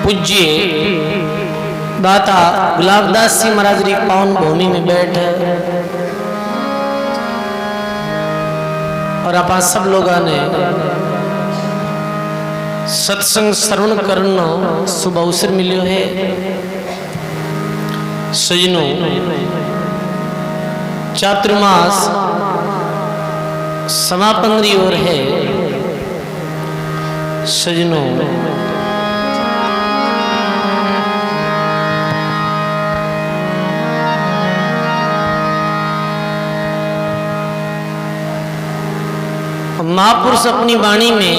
पूज्य दाता गुलाबदास जी महाराज री पावन भूमि में बैठे और आप सब लोगों ने सत्संग श्रवण करनो शुभ अवसर मिलो है। सजनों, चातुर्मास समापन की ओर है। सजनों, महापुरुष अपनी वाणी में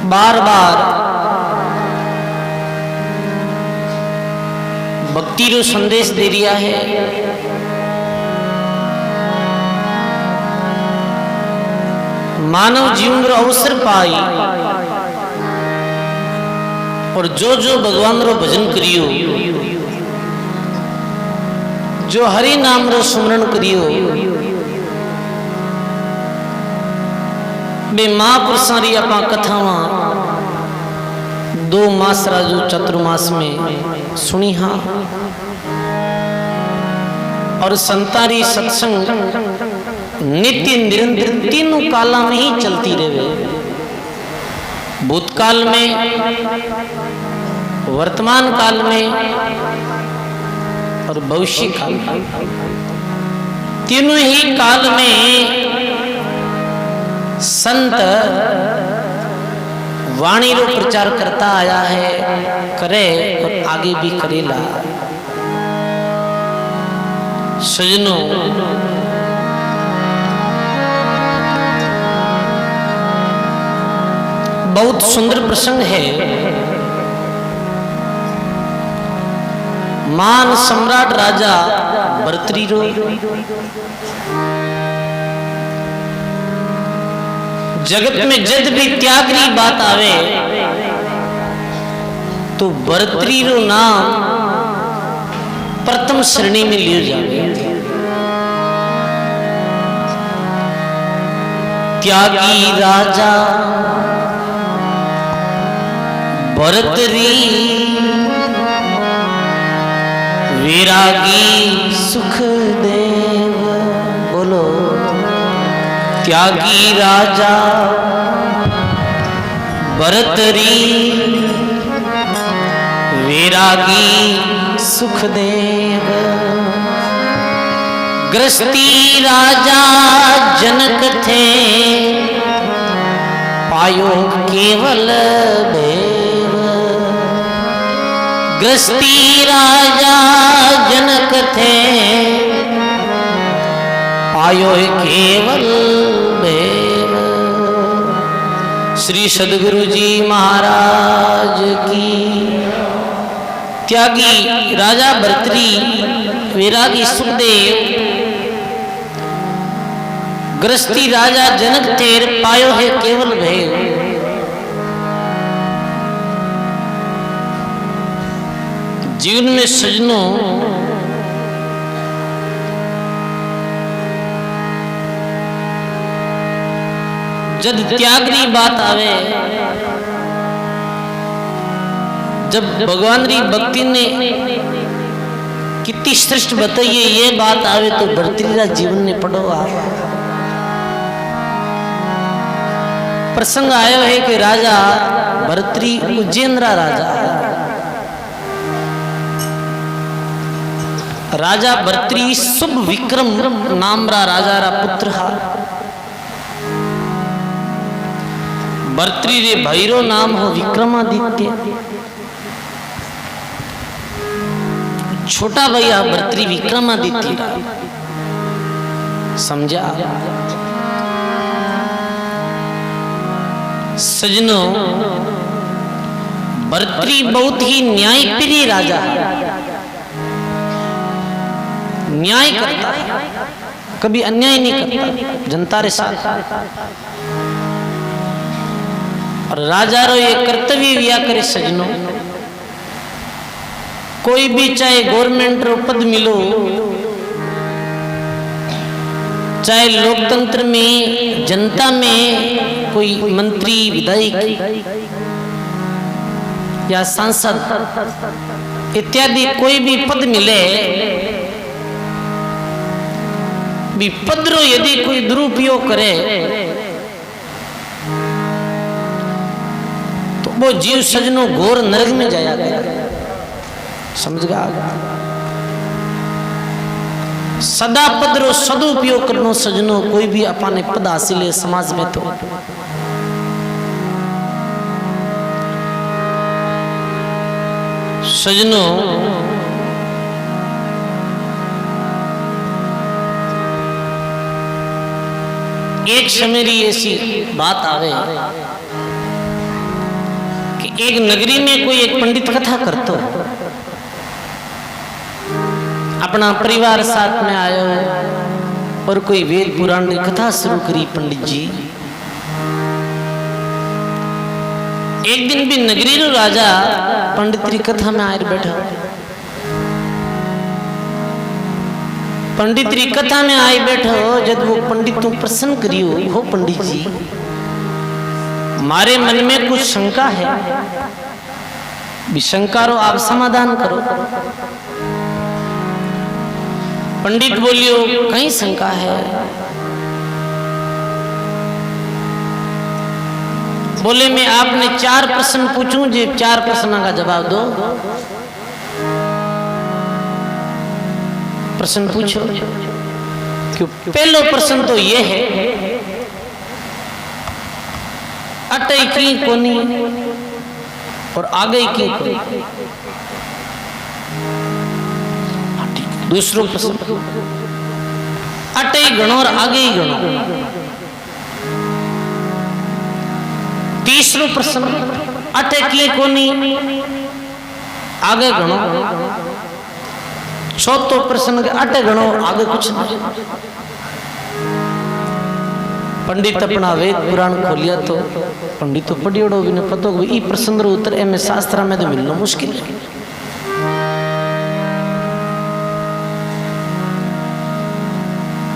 बार बार भक्ति रो संदेश दे रिया है। मानव जीवन रो अवसर पाई और जो जो भगवान रो भजन करियो, जो हरि नाम रो स्मरण करियो, बे महापुरुषों री अपा कथावां 2 मास राजू चतुर्मास में सुनी हाँ। और संतारी सत्संग नित्य निरंतर तीनों काला में ही चलती रहे। भूतकाल में, वर्तमान काल में और भविष्य काल में, तीनों ही काल में संत वाणी रो प्रचार करता आया है, करे और आगे भी करेला। सजनों, बहुत सुंदर प्रसंग है। मान सम्राट राजा भर्तृहरि जगत में जद भी त्याग री बात आवे तो भर्तृहरि नाम प्रथम श्रेणी में लियो जावे। त्यागी राजा भर्तृहरि, विरागी सुखदेव। बोलो, त्यागी राजा भर्तृहरि, विरागी सुखदेव। गृहस्थी राजा जनक थे, पायो केवल देव। गृहस्थी राजा जनक थे, पायो केवल देव। श्री सद्गुरु जी महाराज की। त्यागी राजा भर्तृहरि, विरागी सुखदेव, गृहस्थी राजा जनक थे, पायो है केवल भेद। जीवन में सजनों, जब त्याग री बात आवे, जब भगवान री भक्ति ने कितनी श्रेष्ठ बताई है ये बात आवे तो भर्तृहरि जीवन ने पढ़ो आप। प्रसंग आयो है कि राजा भर्तृहरि उज्जैनरा राजा भर्तृहरि शुभ विक्रम नाम रा राजा रा पुत्र हा। भर्तृहरि रे भैरो नाम हो विक्रमादित्य। छोटा भैया भर्तृहरि विक्रमादित्य रा। समझा? सजनों, भर्तृहरि बहुत ही न्यायप्रिय राजा है। न्याय करता है, कभी अन्याय नहीं करता जनता रे साथ। और राजा रो ये कर्तव्य व्या करे सजनों, कोई भी चाहे गवर्नमेंट रो पद मिलो, चाहे लोकतंत्र में, जनता में कोई मंत्री, विधायक या सांसद इत्यादि कोई भी पद मिले, भी पद रो यदि कोई दुरुपयोग करे तो वो जीव सजनो घोर नरक में जाया गया। समझ गया? सदा पद रो सदुपयोग करनो सजनो, कोई भी अपने पद हासिल है समाज में तो सजनो एक समय ऐसी बात आवे कि एक नगरी में कोई एक पंडित कथा करतो, अपना परिवार साथ में आयो और कोई वेद पुराण की कथा शुरू करी। पंडित जी एक दिन भी नगरी रो राजा पंडित की कथा में आकर बैठा। पंडित की कथा में आई बैठो, जब वो पंडित तू प्रश्न करियो, हो पंडित जी हमारे मन में कुछ शंका है, भी शंका रो आप समाधान करो। पंडित बोलियो कहीं शंका है? बोले मैं आपने 4 प्रश्न पूछूं, जो 4 प्रश्नों का जवाब दो। प्रश्न पूछो। क्यों? पहला प्रश्न तो ये है, अटई की कोनी और आगे की कोनी। दूसरा प्रश्न, अटई गणो और आगे ही गणो। तीसरा प्रश्न, अटे की कोनी आगे गणो। चौथा प्रश्न के अटे गणो आगे कुछ नहीं। पंडित अपना वेद पुराण खोलिया तो पंडित तो पढ़ियोड़ो भी न पतो ई प्रश्न रो उत्तर एम शास्त्र में तो मिलना मुश्किल है।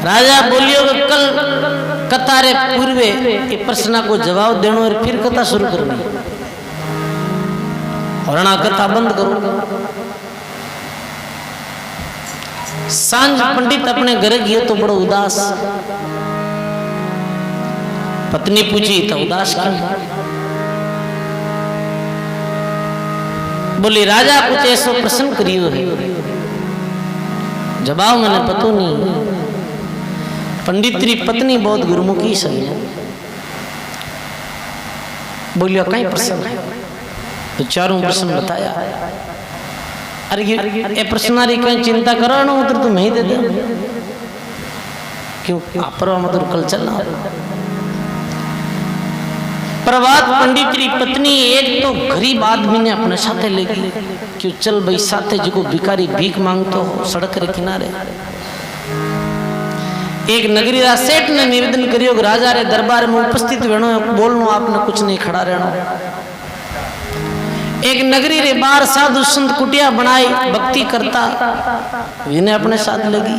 राजा बोलियो कल कथा रे पूर्वे ये प्रश्न को जवाब देनो और फिर कथा शुरू करनी, और ना कथा बंद करो। सांझ पंडित अपने घर गयो तो बड़ो उदास। पत्नी पूछी तो उदास क्यों? बोली राजा कुछ ऐसा प्रश्न करियो है, जवाब मैंने पतो नहीं। पंडित की पत्नी बहुत गुरुमुखी सही है। बोलियो कई प्रश्न है? तो 4 प्रश्न बताया। अरे ये प्रश्न कहीं चिंता करो ना, उधर तो मैं ही दे दूं। क्यों? आप मधुर कल चलना। प्रभात पंडित की पत्नी एक तो गरीब आदमी ने अपने साथे लेगी। क्यों? चल भाई साथे जो भिखारी भीख मांगतो हो सड़क रे किनारे। एक नगरी रा सेठ ने निवेदन करियो कि राजा रे दरबार में उपस्थित वेणो बोलनो, आपने कुछ नहीं खड़ा रहना। एक नगरी रे बाहर साधु संत कुटिया बनाई, भक्ति करता, इन्हें अपने साथ लगी।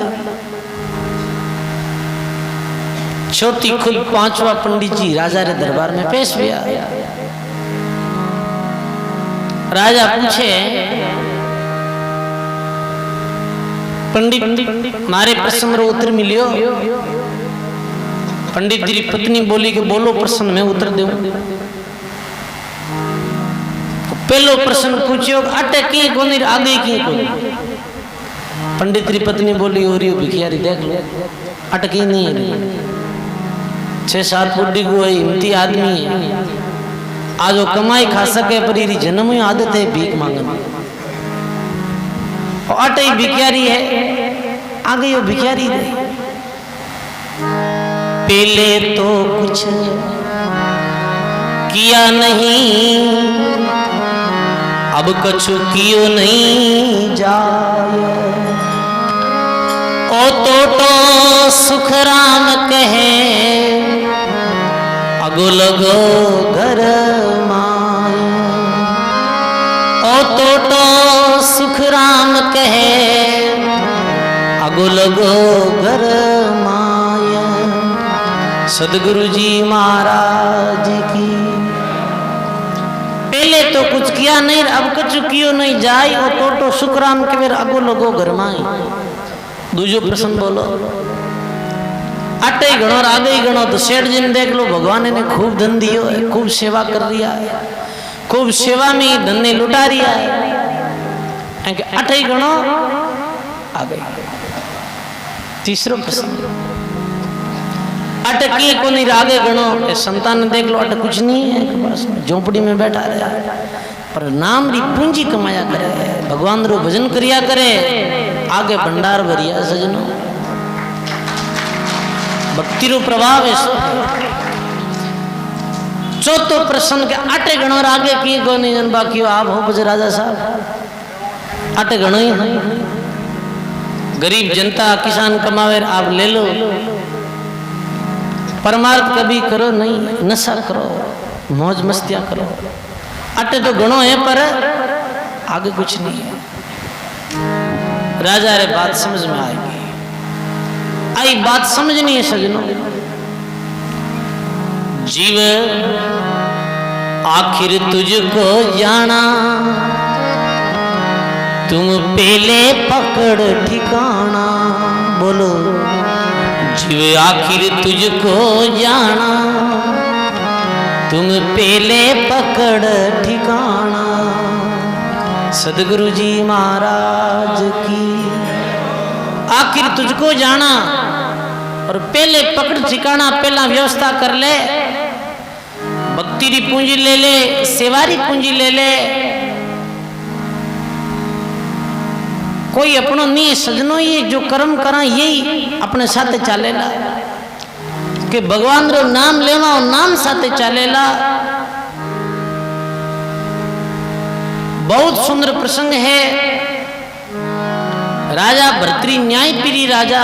छोटी खुद 5वां पंडित जी राजा रे दरबार में पेश हुआ। राजा पूछे पंडित मारे प्रश्न रो उत्तर मिलियो? पंडित जी पत्नी बोली कि बोलो प्रश्न में उत्तर दूं। पहलो प्रश्न पूछियो अटे की कोनी आगे की कोनी। पंडित की पत्नी बोली हो रही भिखियारी देख लो अटकी नहीं है, 6-7 बुढ़ी को हिम्मती आदमी है, आज वो कमाई खा सके पर ये जन्म ही आदत है भीख मांगने। और अटे भिखियारी है, आगे वो भिखियारी है। पहले तो कुछ किया नहीं, अब कछु कियो नहीं जाए। ओ तो सुख राम कहे, अगो लगो घर माया। ओ तो सुख राम कहे, अगो लगो घर माया। सदगुरु जी महाराज की। पहले तो कुछ किया नहीं, अब कुछ कियो नहीं जाई और टोटो शुक्रान के मेरे अगो लोगो घर माई। दूजो प्रश्न बोलो, आटे ही गणो और आगे ही गणो। तो सेठ जी ने देख लो, भगवान ने खूब धन दियो है, खूब सेवा कर रिया है, खूब सेवा में ही धन ने लुटा रिया है। आटे ही गणो आगे। तीसरो प्रश्न, अटकी को नहीं आगे गणो। संतान ने देख लो, अटक कुछ नहीं है, बस झोंपड़ी में बैठा रहा पर नाम री पूंजी कमाया करे, भगवान रो भजन करिया करे, आगे भंडार भरिया सजनो। भक्ति रो प्रभाव है। चौथो प्रश्न के आटे गणो और आगे की को नहीं जन बाकी आप हो बज राजा साहब। आटे गणो ही गरीब जनता किसान कमावे आप ले लो। परमार्थ कभी करो नहीं, नशा करो, मौज मस्तियां करो। अटे तो गणो है पर आगे कुछ नहीं है। राजा रे बात समझ में आएगी। आई बात समझनी है सजनों। जीव आखिर तुझको जाना, तुम पहले पकड़ ठिकाना। बोलो, जीव आखिर तुझको जाना, तुम पहले पकड़ ठिकाना। सदगुरु जी महाराज की। आखिर तुझको जाना और पहले पकड़ ठिकाना, पहला व्यवस्था कर ले। भक्ति री पूंजी ले ले, सेवारी पूंजी ले ले। कोई अपनो नहीं सजनो, ये जो कर्म करा यही अपने साथ चालेला कि भगवान रो नाम लेवा और नाम साथे चालेला। बहुत सुंदर प्रसंग है। राजा भर्तृ न्याय पीरी राजा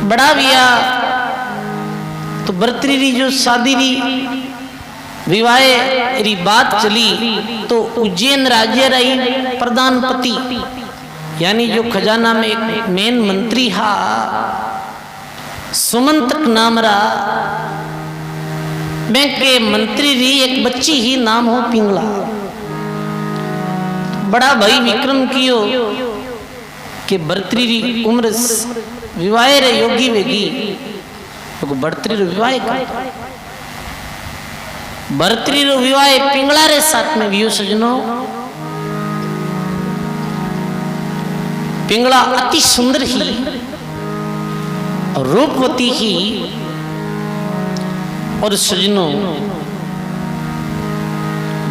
बड़ा बिया तो भर्तृ री जो शादी री विवाह री बात चली तो उज्जैन राज्य रही प्रधानपति यानी जो खजाना में एक मेन मंत्री हा सुमंतक नाम रहा। बैंक के मंत्री री एक बच्ची ही नाम हो पिंगला। बड़ा भाई विक्रम कियो कि भर्तृ री उम्र विवाह रे योगी वेगी तो भर्तृ रो विवाह कर। भर्तृ रो विवाह पिंगला रे साथ में वियो सजनो। पिंगला अति सुंदर ही रूपवती ही और सजनो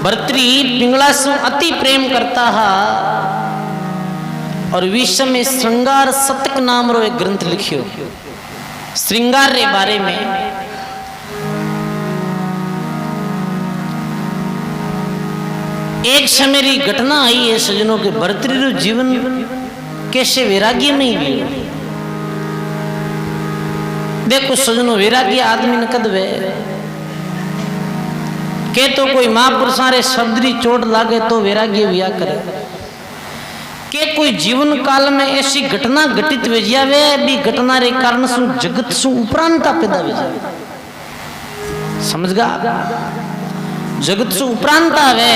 भर्तृ पिंगला से अति प्रेम करता है और विश्व में श्रृंगार शतक नाम रो एक ग्रंथ लिखियो श्रृंगार रे बारे में। एक समय री घटना आई है सजनों के भर्तृ रो जीवन कैसे वैराग्य में ही भी। देखो सजनों वैराग्य आदमी ने कद वे के तो कोई महापुरुषा रे शब्द री चोट लागे तो वैराग्य विया करे के कोई जीवन काल में ऐसी घटना घटित हो जावे भी घटना रे कारण सु जगत सु उपरांता पैदा हो जावे। समझ गा जगत सु उपरांता वे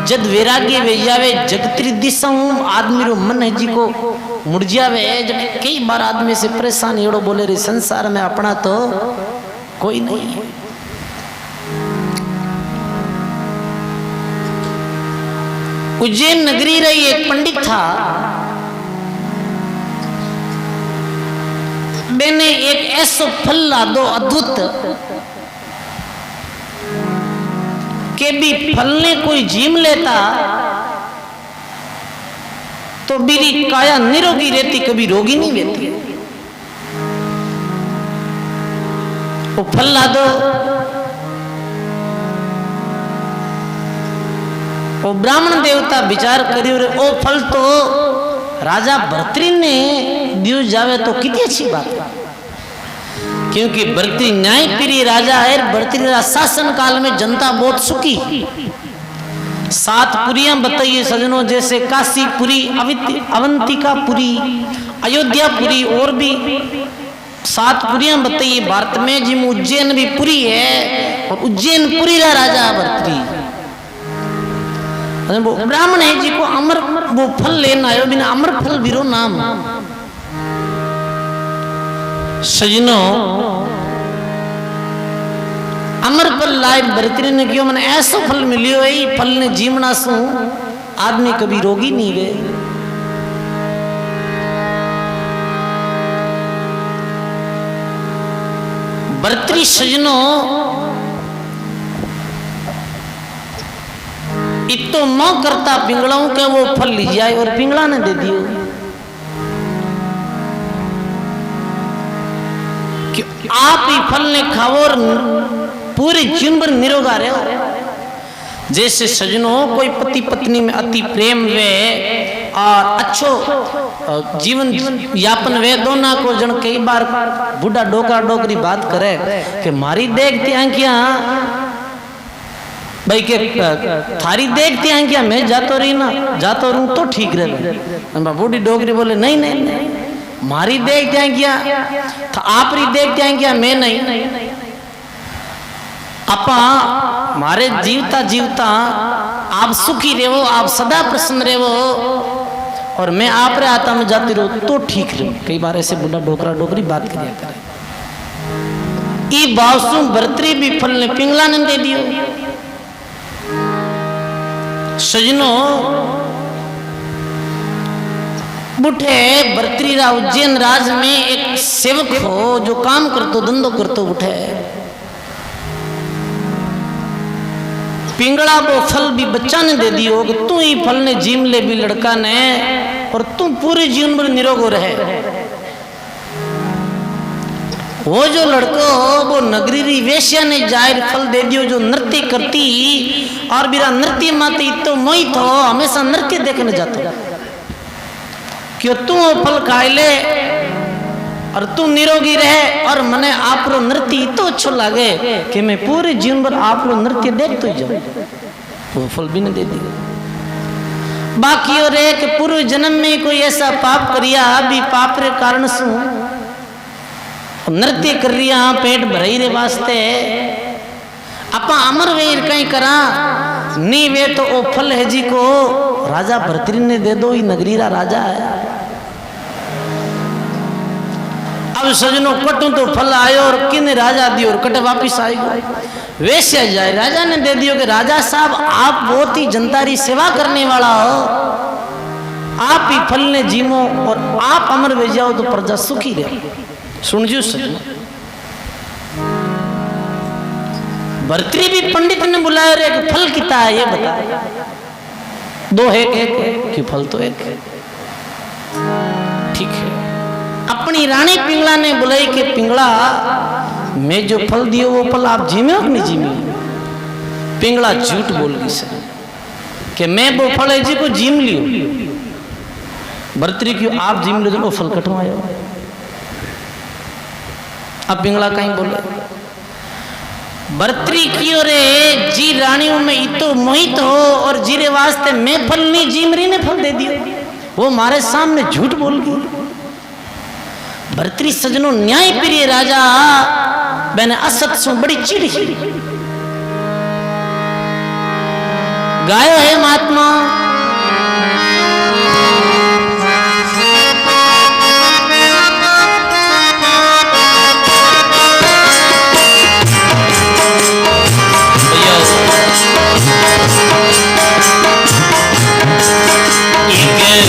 जद वैराग्य वे जावे जगत री दिशा आदमी रो मन है जी को मुड़ जावे। जब कई बार आदमी से परेशान एड़ो बोले रे संसार में अपना तो कोई नहीं है। उज्जैन नगरी रही एक पंडित था। मैंने एक ऐसा फल ला दो अद्भुत के भी फल ने कोई जीम लेता तो मेरी काया निरोगी रहती कभी रोगी नहीं रहती। वो फल ला दो। वो ब्राह्मण देवता विचार करियो रे ओ फल तो राजा भर्तृ ने दियो जावे तो कितनी अच्छी बात है क्योंकि भर्तृ न्यायप्रिय राजा है। भर्तृ शासन काल में जनता बहुत सुखी। 7 पुरियां बताइए सजनों जैसे काशीपुरी अवंतिकापुरी अयोध्यापुरी और भी सात पुरियां बताइए भारत में, जिम उज्जैन भी पुरी है और उज्जैन पुरी का राजा भर्तृ। वो ब्राह्मण है जी को अमर वो फल लेना आयो, बिना अमर फल बिरो नाम। सजनों अमर फल लाए भर्तृ ने क्यों, मैंने ऐसा फल मिलियो है, फल ने जीवना सु आदमी कभी रोगी नहीं गए। भर्तृ सजनों इतो मोह करता पिंगलाओं के वो फल ली जाए और पिंगला ने दे दियो। कि आप ही फल ने खाओ और पूरे जीवन भर निरोगा रहे हो। जैसे सजनों कोई पति पत्नी में अति प्रेम वे और अच्छो जीवन यापन वे दोनों को जन कई बार बूढ़ा डोकरा डोकरी बात करे कि मारी देखती आंखियां भाई के थारी देखती आंखियां मैं जातो रही ना जातो रहूं तो ठीक रहे। बूढ़ी डोकरी बोले नहीं नहीं नहीं मारी देखती आंखियां तो आप री देखती आंखियां मैं नहीं। आपा मारे जीवता जीवता आप सुखी रहो, आप सदा प्रसन्न रहो और मैं आप रे आता में जाती रहूं तो ठीक रहे। कई बार ऐसे बुढ़ा डोकरा डोकरी बात करिया करे। ई बावसु भर्तृ भी फल ने पिंगला ने दे दियो। सजनों बुठे भर्तृ उज्जैन राज में एक सेवक हो जो काम करतो धंधो करतो बुठे पिंगला वो फल भी बच्चा ने दे दियो कि तू ही फल ने जीम ले भी लड़का ने और तू पूरे जीवन भर निरोग रहे। वो जो लड़को वो नगरी री वेश्या ने जाहिर फल दे दियो जो नृत्य करती और बिरा नृत्य माती तो मोहित हो हमेशा नृत्य देखने जाता क्यों तू वो फल खाए ले और तू निरोगी रहे और मने आप रो नृत्य तो अच्छो लागे कि मैं पूरे जीवन भर आप रो नृत्य देख तो जाऊं। वो फल भी नहीं दे दिया। बाकी और एक पूर्व जन्म में कोई ऐसा पाप करिया अभी पाप रे कारण सु नृत्य कर रिया पेट भराई रे वास्ते अपा अमर वेर कहीं करा नी वे तो ओ फल है जी को राजा भर्तृ ने दे दो। ही नगरी रा राजा है। अब सजनों कटू तो फल आयो और किन राजा दियो और कटे वापिस आई वैसे जाए राजा ने दे दियो कि राजा साहब आप बहुत ही जनता री सेवा करने वाला हो, आप ही फल ने जीमो और आप अमर वे जाओ तो प्रजा सुखी रहे। सुन जो सजनों भर्तृ भी पंडित ने बुलाया रे कि फल कितना है ये बता। दो है कि फल तो एक है। ठीक है। अपनी रानी पिंगला ने बुलाई कि पिंगला मैं जो फल दियो वो फल आप जीमे हो कि नहीं जीमे। पिंगला झूठ बोल गई सर कि मैं वो फल है जी को जीम लियो। भर्तृ क्यों आप जीम लो तो फल कटवायो। अब पिंगला कहीं बोले भर्तृ क्यों रे जी रानियों में इतो मोहित हो और जीरे वास्ते मैं फल नहीं जीमरी ने फल दे दियो। वो मारे सामने झूठ बोल गई। भर्तृ सजनों न्याय प्रिय राजा मैंने असत सु बड़ी चिड़ी गायो है महात्मा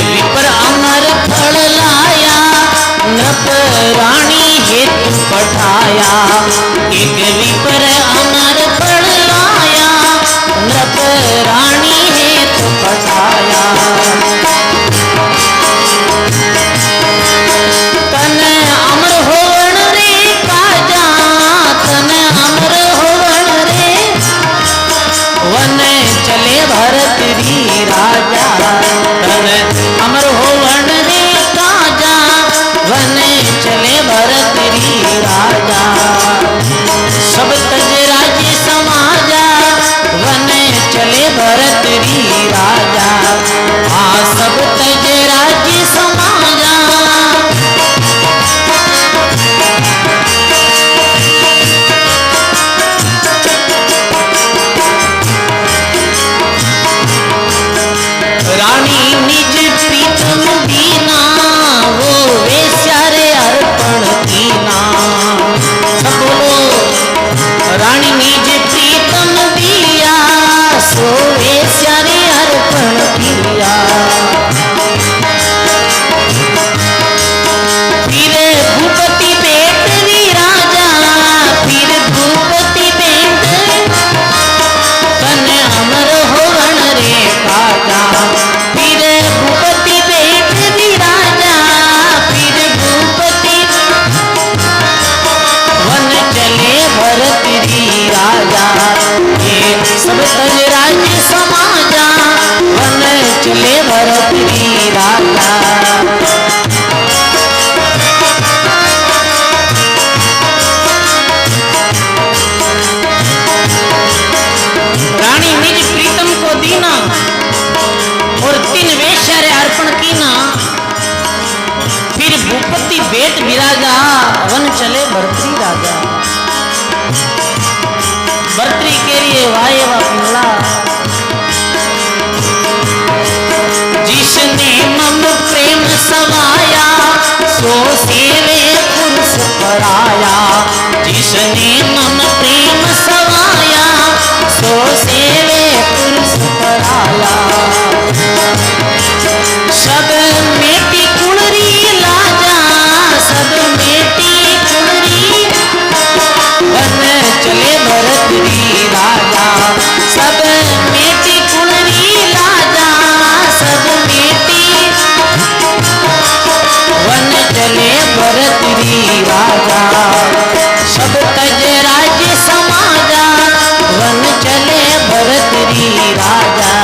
विपर अमर फल लाया नृप रानी हेतु पठाया। एक विपर अमर फल लाया नृप रानी हेतु पठाया। तन अमर होवन रे काजा तन अमर होवन रे वन चले भरतरी राजा। तन अमर होवन रे काजा वन चले भरतरी राजा। सब तज बेट विराजा वन चले भर्तरी राजा भर्तरी के लिए वाये वा पिंगला जिसने मम प्रेम समाया सो सेवे पुरुष पराया जिसने मम प्रेम समाया सो सेवे पुरुष पराया सब मेटी कुलरी लाजा सब मेटी कुलरी वन चले भरतरी राजा सब मेटी कुलरी लाजा सब मेटी वन चले भरतरी राजा सब तज राज्य समाजा वन चले भरतरी राजा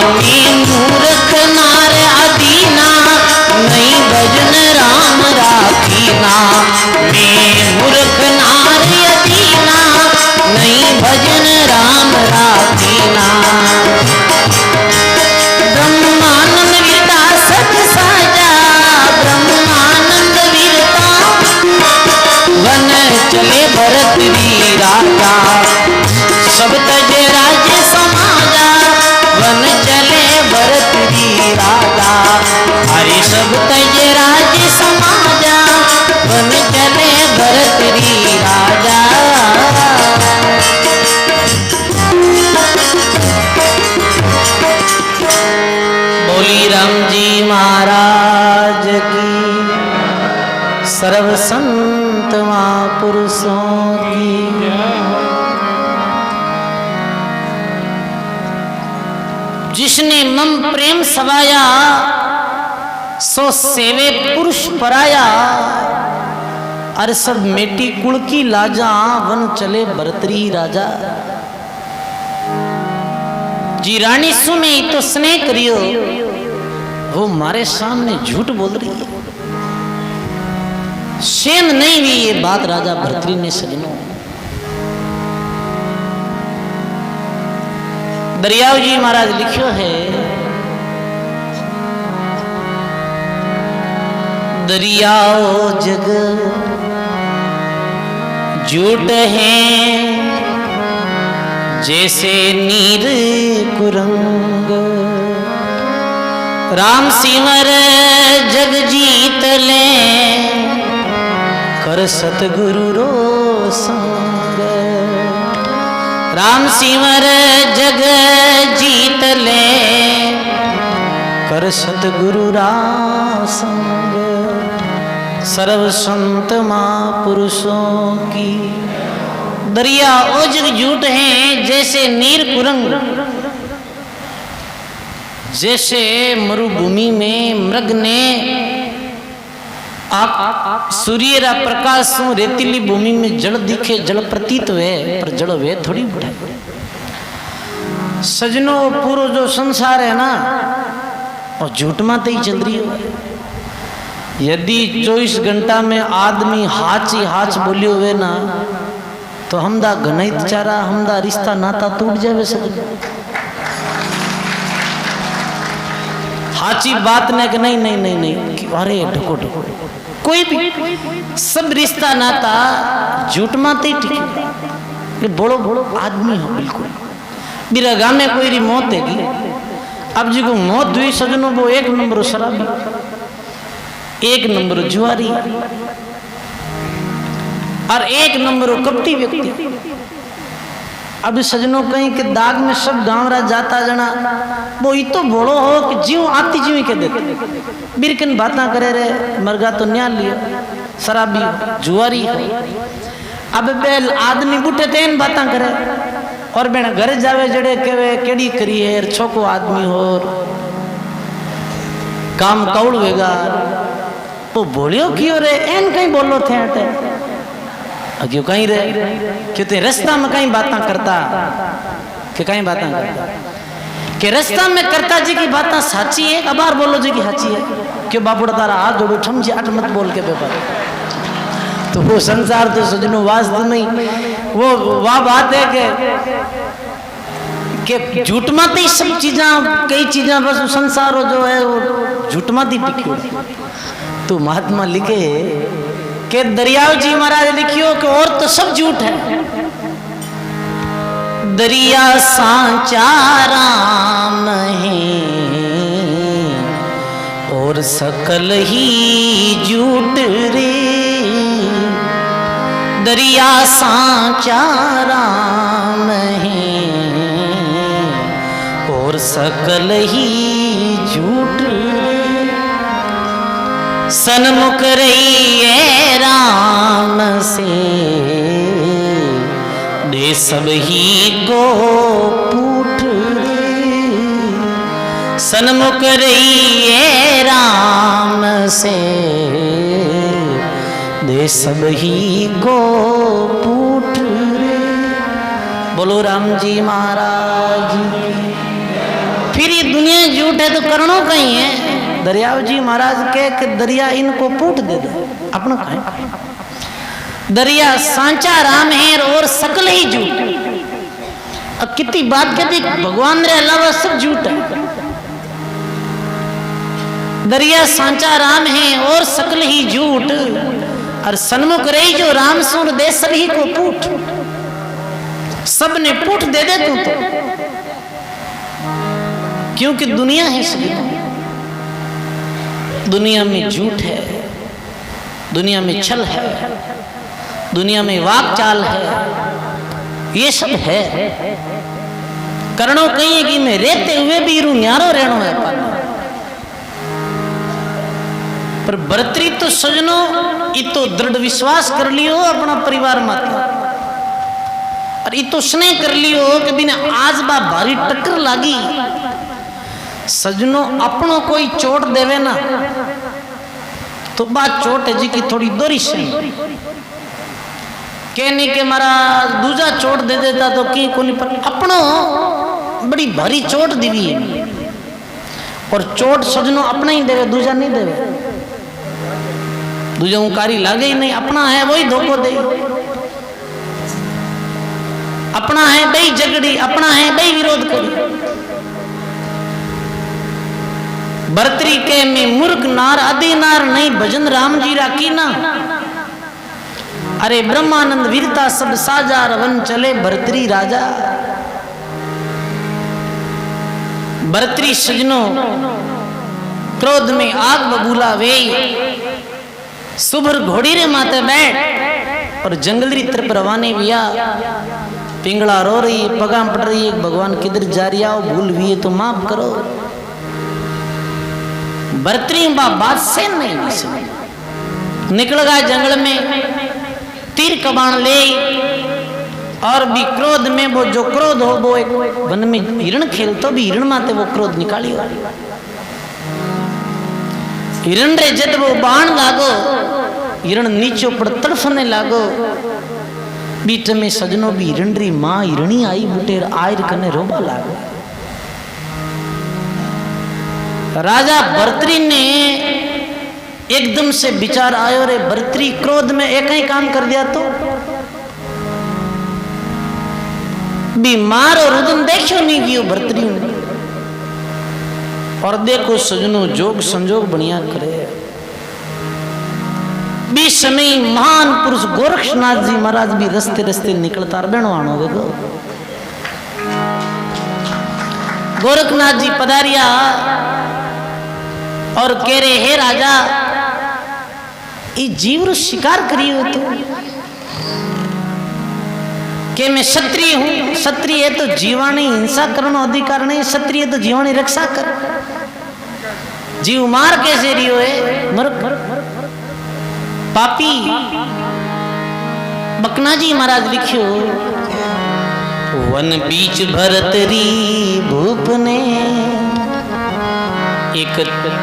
मूर्ख नार अदीना नहीं भजन राम राखीना मैं मूर्ख नार अदीना नहीं भजन राम राखीना ब्रह्मानंद वीरता सत साजा ब्रह्मानंद वीरता वन चले भरतरी राजा सब तज राज्य समाजा वन चले भरतरी राजा हरि सब तज राज्य समाजा वन चले भरतरी राजा बोली राम जी महाराज की सर्व संत महापुरुषों की जिसने मम प्रेम सवाया सो सेवे पुरुष पराया अरे सब मेटी कुल की लाजा वन चले भरतरी राजा जी रानी सुने तो स्नेह करियो वो मारे सामने झूठ बोल रही है सेन नहीं हुई ये बात राजा भरतरी ने सजनो दरियाव जी महाराज लिखियो है दरियाओ जग झूठ है जैसे नीर कुरंग राम सिमर जग जीत ले कर सतगुरु रो संग राम सिमर जग जीत ले कर सतगुरु रासंग सर्व संत महापुरुषों की दरिया ओ जग झूठ हैं जैसे नीर कुरंग जैसे मरुभूमि में मृग ने सूर्य रा प्रकाश सु रेतीली भूमि में जल दिखे जल प्रतीत हुए पर जल वे थोड़ी उठे सजनो पूरो जो संसार है ना और झूठ माते ही चल रही है यदि 24 घंटा में आदमी हाच ही हाच बोलियो हुए ना तो हमदा घनित चारा हमदा रिश्ता नाता टूट जावे सजनो हाची बात ने कि नहीं नहीं नहीं नहीं अरे ढको ढको कोई भी सब रिश्ता नाता झूठ माते ही टिके बोलो बोलो आदमी हो बिल्कुल मेरा गांव में कोई री मौत हैगी अब जी को मौत हुई सजनों वो एक नंबर शराबी एक नंबर जुआरी और एक नंबर कपटी व्यक्ति अब सजनों कहीं के दाग में सब गांवरा जाता जना वो इतो बोलो हो कि जीव आती जीव के देते बिरकन बातें करे रे मरगा तो न्या लियो शराबी जुआरी अब बेल आदमी बुटे तेन बातें करे और बेना घर जावे जड़े केवे केड़ी करी है छोको आदमी हो काम कौड़ वेगा वो बोलियो क्यों रे एन कहीं बोलो थे हटे क्यों कहीं रे क्यों ते रास्ता में कहीं बातें करता कि कहीं बातें करता कि रास्ता में करता जी की बातें साची है अबार बोलो जी की साची है क्यों बाबूड़ा तारा हाथ जोड़ो ठम जी अट मत बोल के पेपर तो वो संसार तो सजनों वास्तव में वो वह बात है कि झूठ मत ही सब चीजा कई चीजा बस संसार जो है वो झूठ मत ही टिक्यो। तो महात्मा लिखे कि दरियाव जी महाराज लिखियो कि और तो सब झूठ है। दरिया सांचा राम है और सकल ही झूठ रे। दरिया सांचा राम है और सकल ही झूठ रे। सन्मुख रहिए राम से दे सब ही गो पूठ रे। सन्मुख रहिए राम से दे सब ही गो पूठ रे। बोलो राम जी महाराज। फिर ये दुनिया झूठ है तो करणों कहीं है। दरियाव जी महाराज के कि दरिया इनको पूट दे दो अपना कहें। दरिया सांचा राम है और सकल ही झूठ। अब कितनी बात कहती भगवान रे अलावा सब झूठ है। दरिया सांचा राम है और सकल ही झूठ और सन्मुख रही जो राम सुर दे सभी को पूठ। सब ने पूठ दे दे तू तो, क्योंकि दुनिया है सभी। दुनिया में झूठ है, दुनिया में छल है, दुनिया में वाक चाल है, ये सब है। करणों कहीं कि मैं रहते हुए भी रू न्यारो रहनो है। पर बरतरी तो सजनो इतो दृढ़ विश्वास कर लियो अपना परिवार मत और इतो स्नेह कर लियो कि बिना आज बा भारी टक्कर लागी। सजनों अपनों कोई चोट देवे ना तो बात चोट है जी की थोड़ी दोरी से कहने के मारा दूजा चोट दे देता तो की कोनी। पर अपनों बड़ी भारी चोट दीवी है और चोट सजनों अपना ही देवे दूजा नहीं देवे। दूजा उकारी लागे ही नहीं। अपना है वही धोखो दे। अपना है बई झगड़ी, अपना है बई विरोध करी। बरतरी के में मूर्ख नार आदि नार नहीं भजन राम जी राखी ना। अरे ब्रह्मानंद वीरता सब साजा रवन चले भरतरी राजा। भरतरी सजनों क्रोध में आग बबूला वे सुभर घोड़ी रे माथे बैठ और जंगली तरफ रवाने विया। पिंगला रो रही है, पगाम पड़ रही है, भगवान किधर जा रही आओ भूल भी है तो माफ करो। भरतरी बात से नहीं निकल गया जंगल में तीर कबाण ले और भी क्रोध में वो जो क्रोध हो वो एक वन में हिरण खेल तो भी हिरण माते वो क्रोध निकालियो। हिरण रे जब वो बाण लागो हिरण नीचे ऊपर तड़फने लागो। बीच में सजनो भी हिरण री माँ हिरणी आई बुटेर आयर कने रोबा लागो। राजा भरतरी ने एकदम से विचार आयो रे भरतरी क्रोध में एक ही काम कर दिया तो बीमार और रुदन देखो नहीं कियो भरतरी ने। और देखो सजनो जोग संजोग बढ़िया करे। बी समय महान पुरुष गोरक्षनाथ जी महाराज भी रस्ते रस्ते निकलता बेणवाणो देखो। गोरखनाथ जी पधारिया और कह रहे हे राजा ये जीव रो शिकार करियो तो के मैं क्षत्रिय हूं। क्षत्रिय है तो जीवानी हिंसा करना अधिकार नहीं। क्षत्रिय तो जीवानी रक्षा कर। जीव मार कैसे रियो है मर पापी। बकना जी महाराज लिखियो वन बीच भरतरी भूप ने एक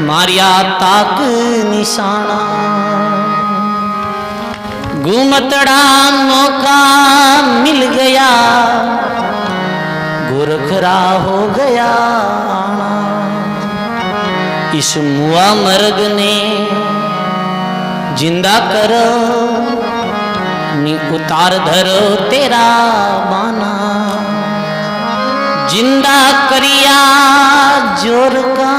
मारिया ताक निशाना। घूमतड़ा मौका मिल गया गोरखरा हो गया। इस मुआ मर्ग ने जिंदा करो नी उतार धरो तेरा बाना, जिंदा करिया जोर का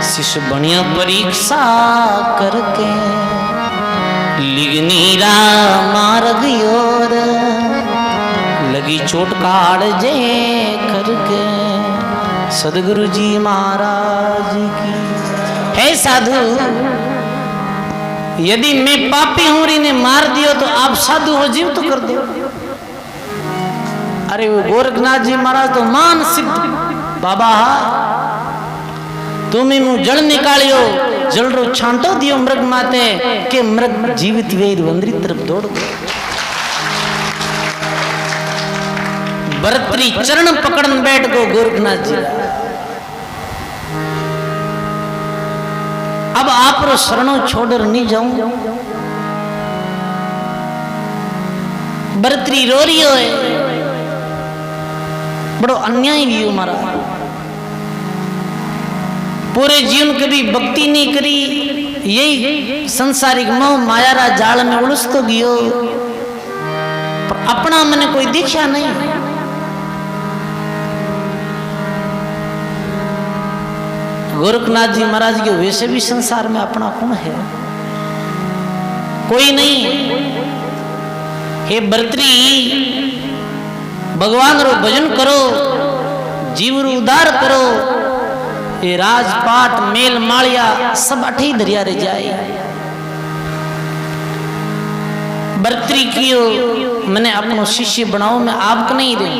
शिष्य बनिया परीक्षा करके, लिगनीरा मार गयोर लगी चोट काढ़ जे करके। सदगुरु जी महाराज की। हे साधु, यदि मैं पापी हूं री ने मार दियो तो आप साधु हो जीव तो कर दो। अरे वो गोरखनाथ जी महाराज तो मान सिद्ध बाबा, तुम्हें मुंह जल निकालियो, जल रो छांटो दियो मृग माते के मृग जीवित वेर वंदरी तरफ दौड़ गो। भरतरी चरण पकड़न बैठ गो गोरखनाथ जी। अब आप रो शरणों छोड़ नहीं जाऊं। भरतरी रो रही हो, बड़ो अन्याय भी हमारा। पूरे जीवन कभी भक्ति नहीं करी, यही संसारिक मोह मायारा जाल में उलझ तो गियो, पर अपना मैंने कोई दिखा नहीं। गोरखनाथ जी महाराज के वैसे भी संसार में अपना कौन है? कोई नहीं। हे भरतरी, भगवान रो भजन करो, जीव रो उद्धार करो। ये राजपाट मेल मालिया सब अठी दरिया रे जाए। भरतरी कियो मैंने अपनो शिष्य बनाओ, मैं आपको नहीं दे।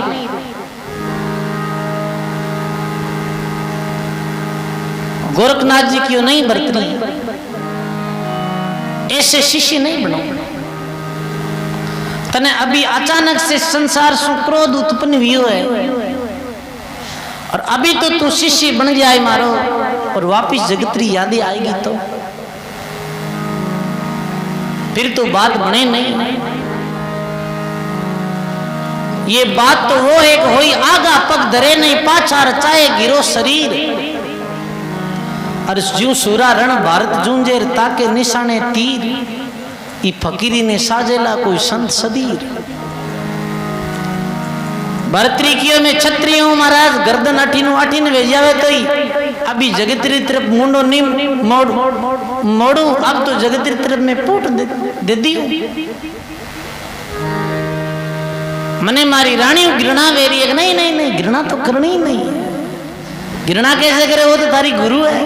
गोरखनाथ जी क्यों नहीं भरतरी, ऐसे शिष्य नहीं बनाओ। तने अभी अचानक से संसार से क्रोध उत्पन्न हुई है, और अभी तो तू शिष्य बन जाए मारो, और वापिस जगतरी यादें आएगी तो फिर तो बात बने नहीं। ये बात तो वो एक होई, आगा पग धरे नहीं, पाछा रचाए गिरो शरीर। और ज्यों सूरा रण भारत जूंजेर, ताके निशाने तीर, ई फकीरी ने साजेला कोई संत सदीर। भरतरी कियो में क्षत्रियो महाराज गर्दन अठीन भेजावे तो ही अभी जगतरी तरफ मुंडो नहीं मोड़ू, अब तो जगतरी तरफ में पूट दे दियो। मने मारी रानी घृणा वेरी है। नहीं नहीं नहीं, घृणा तो करनी ही नहीं। घृणा कैसे करे, वो तो तारी गुरु है।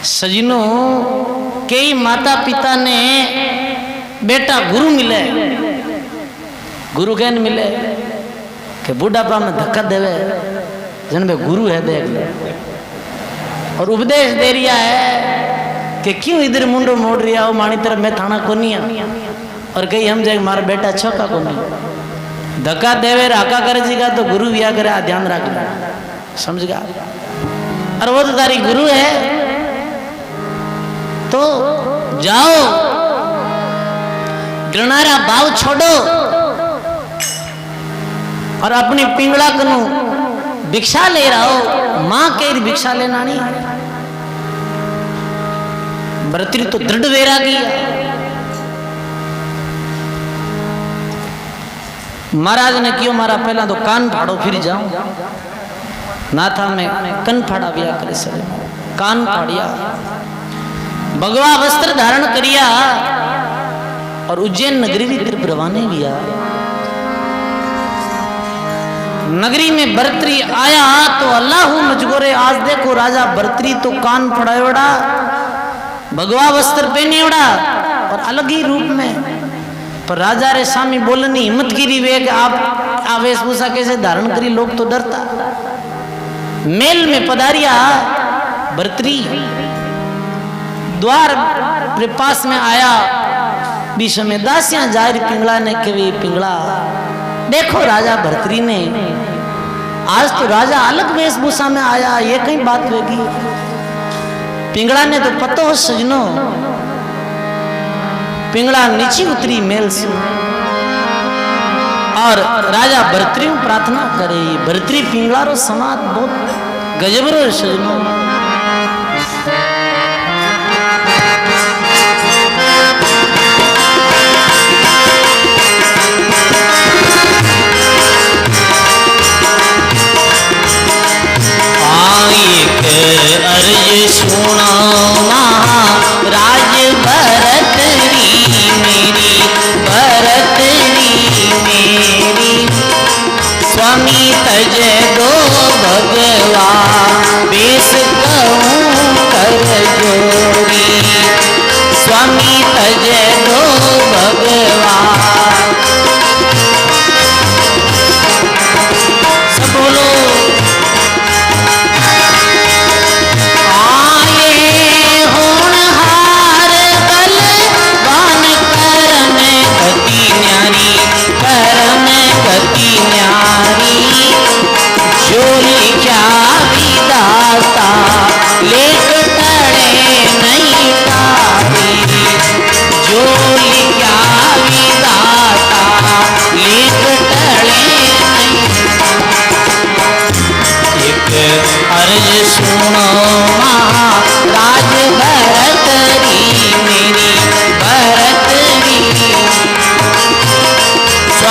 सजनो, कई माता पिता ने बेटा गुरु मिले, गुरु कहने मिले कि बुढ़ापा में धक्का देवे जन में गुरु है देख ले, और उपदेश दे रिया है कि क्यों इधर मुंडो मोड़ रिया हो, मानी तरफ मैं थाना को नहीं आ, और कहीं हम जाए मारा बेटा छक्का को नहीं। धक्का देवे राका करे जीगा तो गुरु विया करे, ध्यान रखना, समझ गया। और वो तो तारी गुरु है, तो जाओ घृणारा भाव छोड़ो और अपनी पिंगला कनु भिक्षा ले रहा हो। मां के भिक्षा लेना नहीं। भरतरी तो दृढ़ वैरागी है। महाराज ने क्यों मारा, पहला तो कान फाड़ो फिर जाऊं। ना था मैं कन फाड़ा बिया करे सर, कान फाड़िया, भगवा वस्त्र धारण करिया, और उज्जैन नगरी की तरफ रवाने लिया। नगरी में भरतरी आया तो अल्लाह मजगोरे, आज देखो राजा भरतरी तो कान फड़ायोड़ा, भगवा वस्त्र पहनेड़ा और अलग ही रूप में। पर राजा रे सामी बोलनी हिम्मत गिरी वे कि आप वेशभूषा कैसे धारण करी, लोग तो डरता। मेल में पधारिया भरतरी, द्वार के पास में आया, बीच में दासियां जारी पिंगला ने कभी पिंगला देखो राजा भरतरी ने, आज तो राजा अलग वेशभूषा में आया, ये कहीं बात होगी। पिंगला ने तो पतो हो सजनो, पिंगला नीचे उतरी मेल से और राजा भरतरी प्रार्थना करे। भरतरी पिंगला रो समाज बहुत गजब रो सजनो।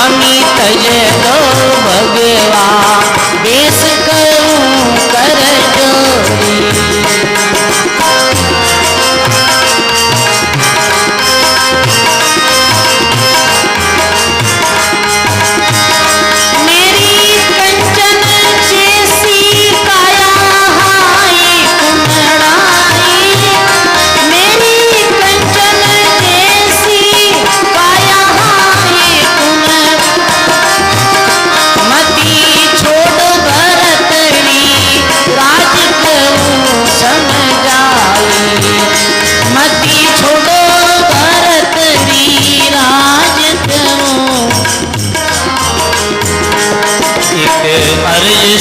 स्वामी तजे दो भगवा बेस करूं कर जोरी।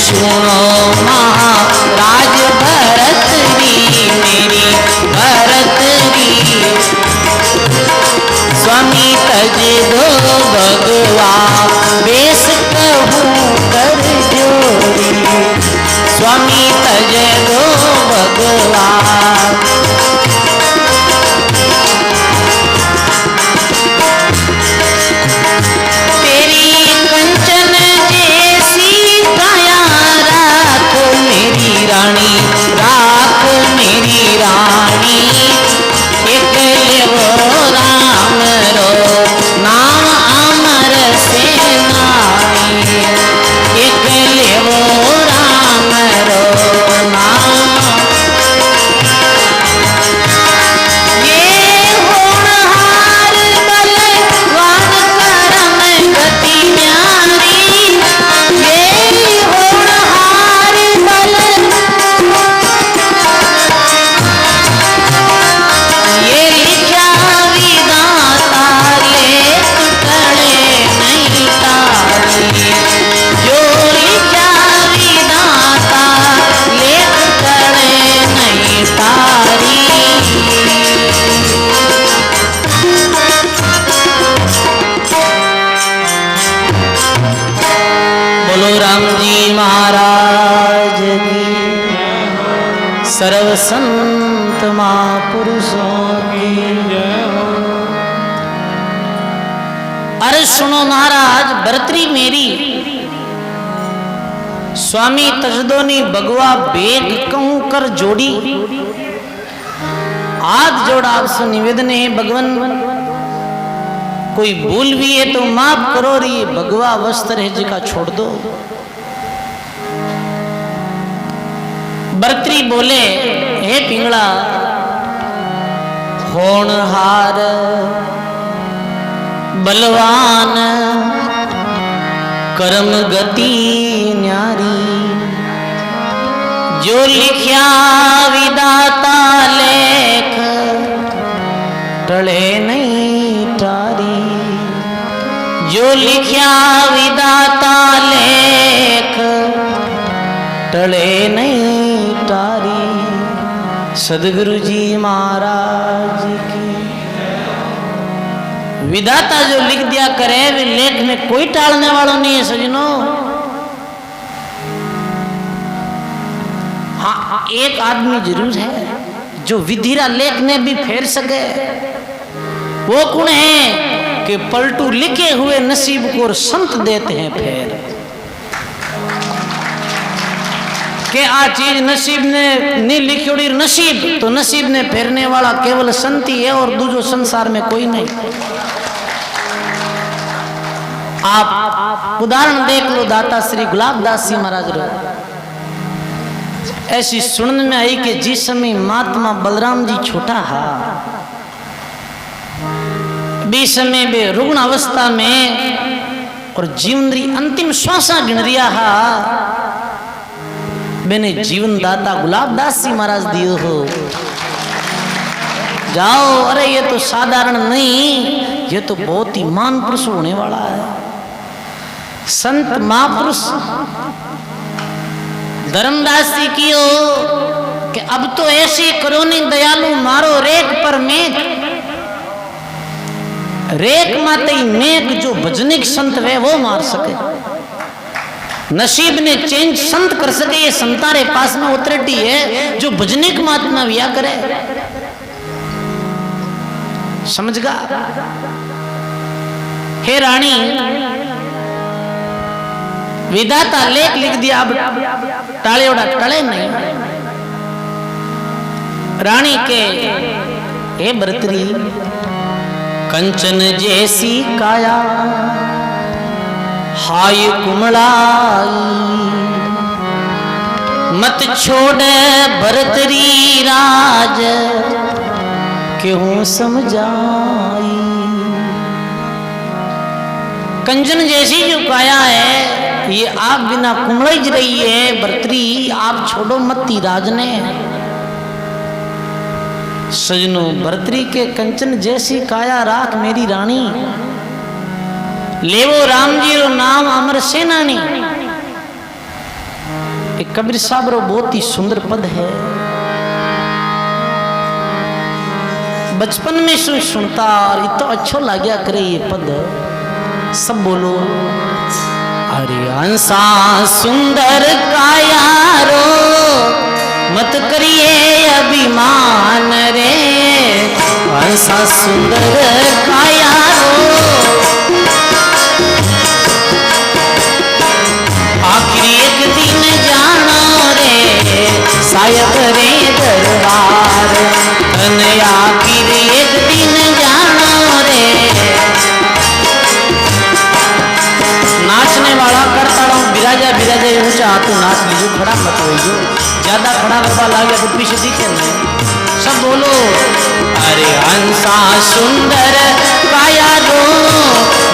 सुनो महाराज भरत री मेरी भरत री। स्वामी तजे दो भगवा बेस कहूं कर जोरी। स्वामी तजे दो भगवा रानी राख मेरी रानी। एक लेवो राम रो नाम अमर से नामी। एक लेवो राम रो नाम। ये होनहार बलवान करम गति न्यारी। ये होनहार बल राम जी महाराज की सर्व संत महापुरुषों की। अरे सुनो महाराज भरतरी मेरी। स्वामी तजदोनी भगवा बेग कहूं कर जोड़ी। हाथ जोड़ा आपसे निवेदन है भगवान, कोई भूल भी है तो माफ करो। ये भगवा वस्त्र है जिका छोड़ दो। भरतरी बोले हे पिंगला होनहार बलवान कर्म गति न्यारी। जो लिखया विदाता लेख टले नहीं टारी। जो लिखया विदाता लेख टले नहीं टारी। सदगुरु जी महाराज की। विधाता जो लिख दिया करे वे लेख में कोई टालने वाला नहीं है सजनों। हाँ एक आदमी जरूर है जो विधिरा लेख ने भी फेर सके। वो कौन है कि पलटू लिखे हुए नसीब को संत देते हैं फेर। के आ चीज नसीब ने नहीं लिखी नसीब तो नसीब ने फेरने वाला केवल संत ही है और दूसरो संसार में कोई नहीं। आप उदाहरण देख लो दाता श्री गुलाबदास जी महाराज रो। ऐसी सुनने में आई कि जिस समय महात्मा बलराम जी छोटा हा बीस समय बे रुग्ण अवस्था में और जीवन री अंतिम श्वासा गिन रिया हा मैंने जीवन दाता गुलाबदास जी महाराज दियो हो। जाओ अरे ये तो साधारण नहीं, ये तो बहुत ही महान पुरुष होने वाला है। संत महापुरुष धर्मदास जी की हो कि अब तो ऐसी करोनी दयालु मारो रेख पर मेघ। रेख माते ही मेघ जो भजनिक संत वे वो मार सके। नसीब ने चेंज संत कर सके ये संतारे पास में उतरटी है जो भजनिक महात्मा विया करे। समझ गा हे रानी विधाता लेख लिख दिया, अब टाले उड़ा टले नहीं। रानी के हे भरतरी, कंचन जैसी काया हाय कुमलाई, मत छोड़े भरतरी राज क्यों समझाई। कंचन जैसी जो काया है ये आप बिना कुमड़ज रही है। भरतरी आप छोड़ो मत राज ने। सजनो भरतरी के कंचन जैसी काया राख मेरी रानी, लेवो राम जी रो नाम अमर सेनानी। एक कबीर साहब रो बहुत ही सुंदर पद है। बचपन में सुनता और इतो अच्छो लाग्या करे ये पद। सब बोलो, अरे हंसा सुंदर काया रो मत करिए अभिमान रे, हंसा सुंदर काया रो आखिर एक दिन जानो रे शायद रे दरबार, आखिर एक दिन जानो रे। नाचने वाला करता रहूं बिराजा बिराजा ऊंचा हाथों नाच लीजो, खड़ा मत होइजो, ज्यादा खड़ा करवा लागे तो पीछे दिखे नहीं। सब बोलो, अरे हंसा सुंदर काया रो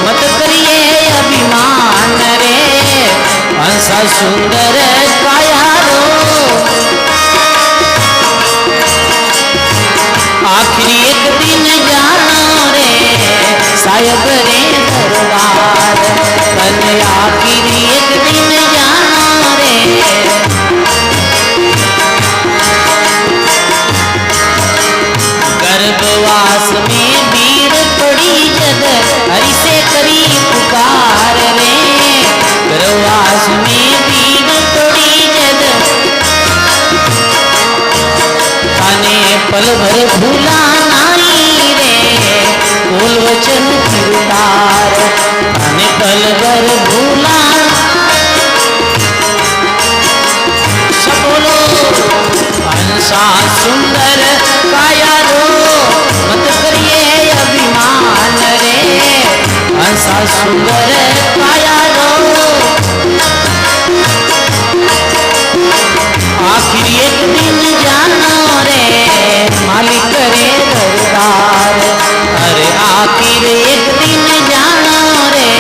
मत करिए अभिमान रे, हंसा सुंदर काया रो आखिर एक दिन जानो रे शायद रे दरबार, आखिर एक दिन जानो रे। गर्भवास में भीड़ पड़ी जग हरि से करी पुकार रे, गर्भवास में भीड़ पड़ी जग आने पल भर भूला नाई रे, बोल वचन किरदार आने पल भर भूला। सब बोलो, हंसा सुंदर काया रो मत करिए अभिमान रे, हंसा सुंदर काया रो आखिर एक दिन जानो रे मालिक रे दरबार, अरे आखिर एक दिन जानो रे।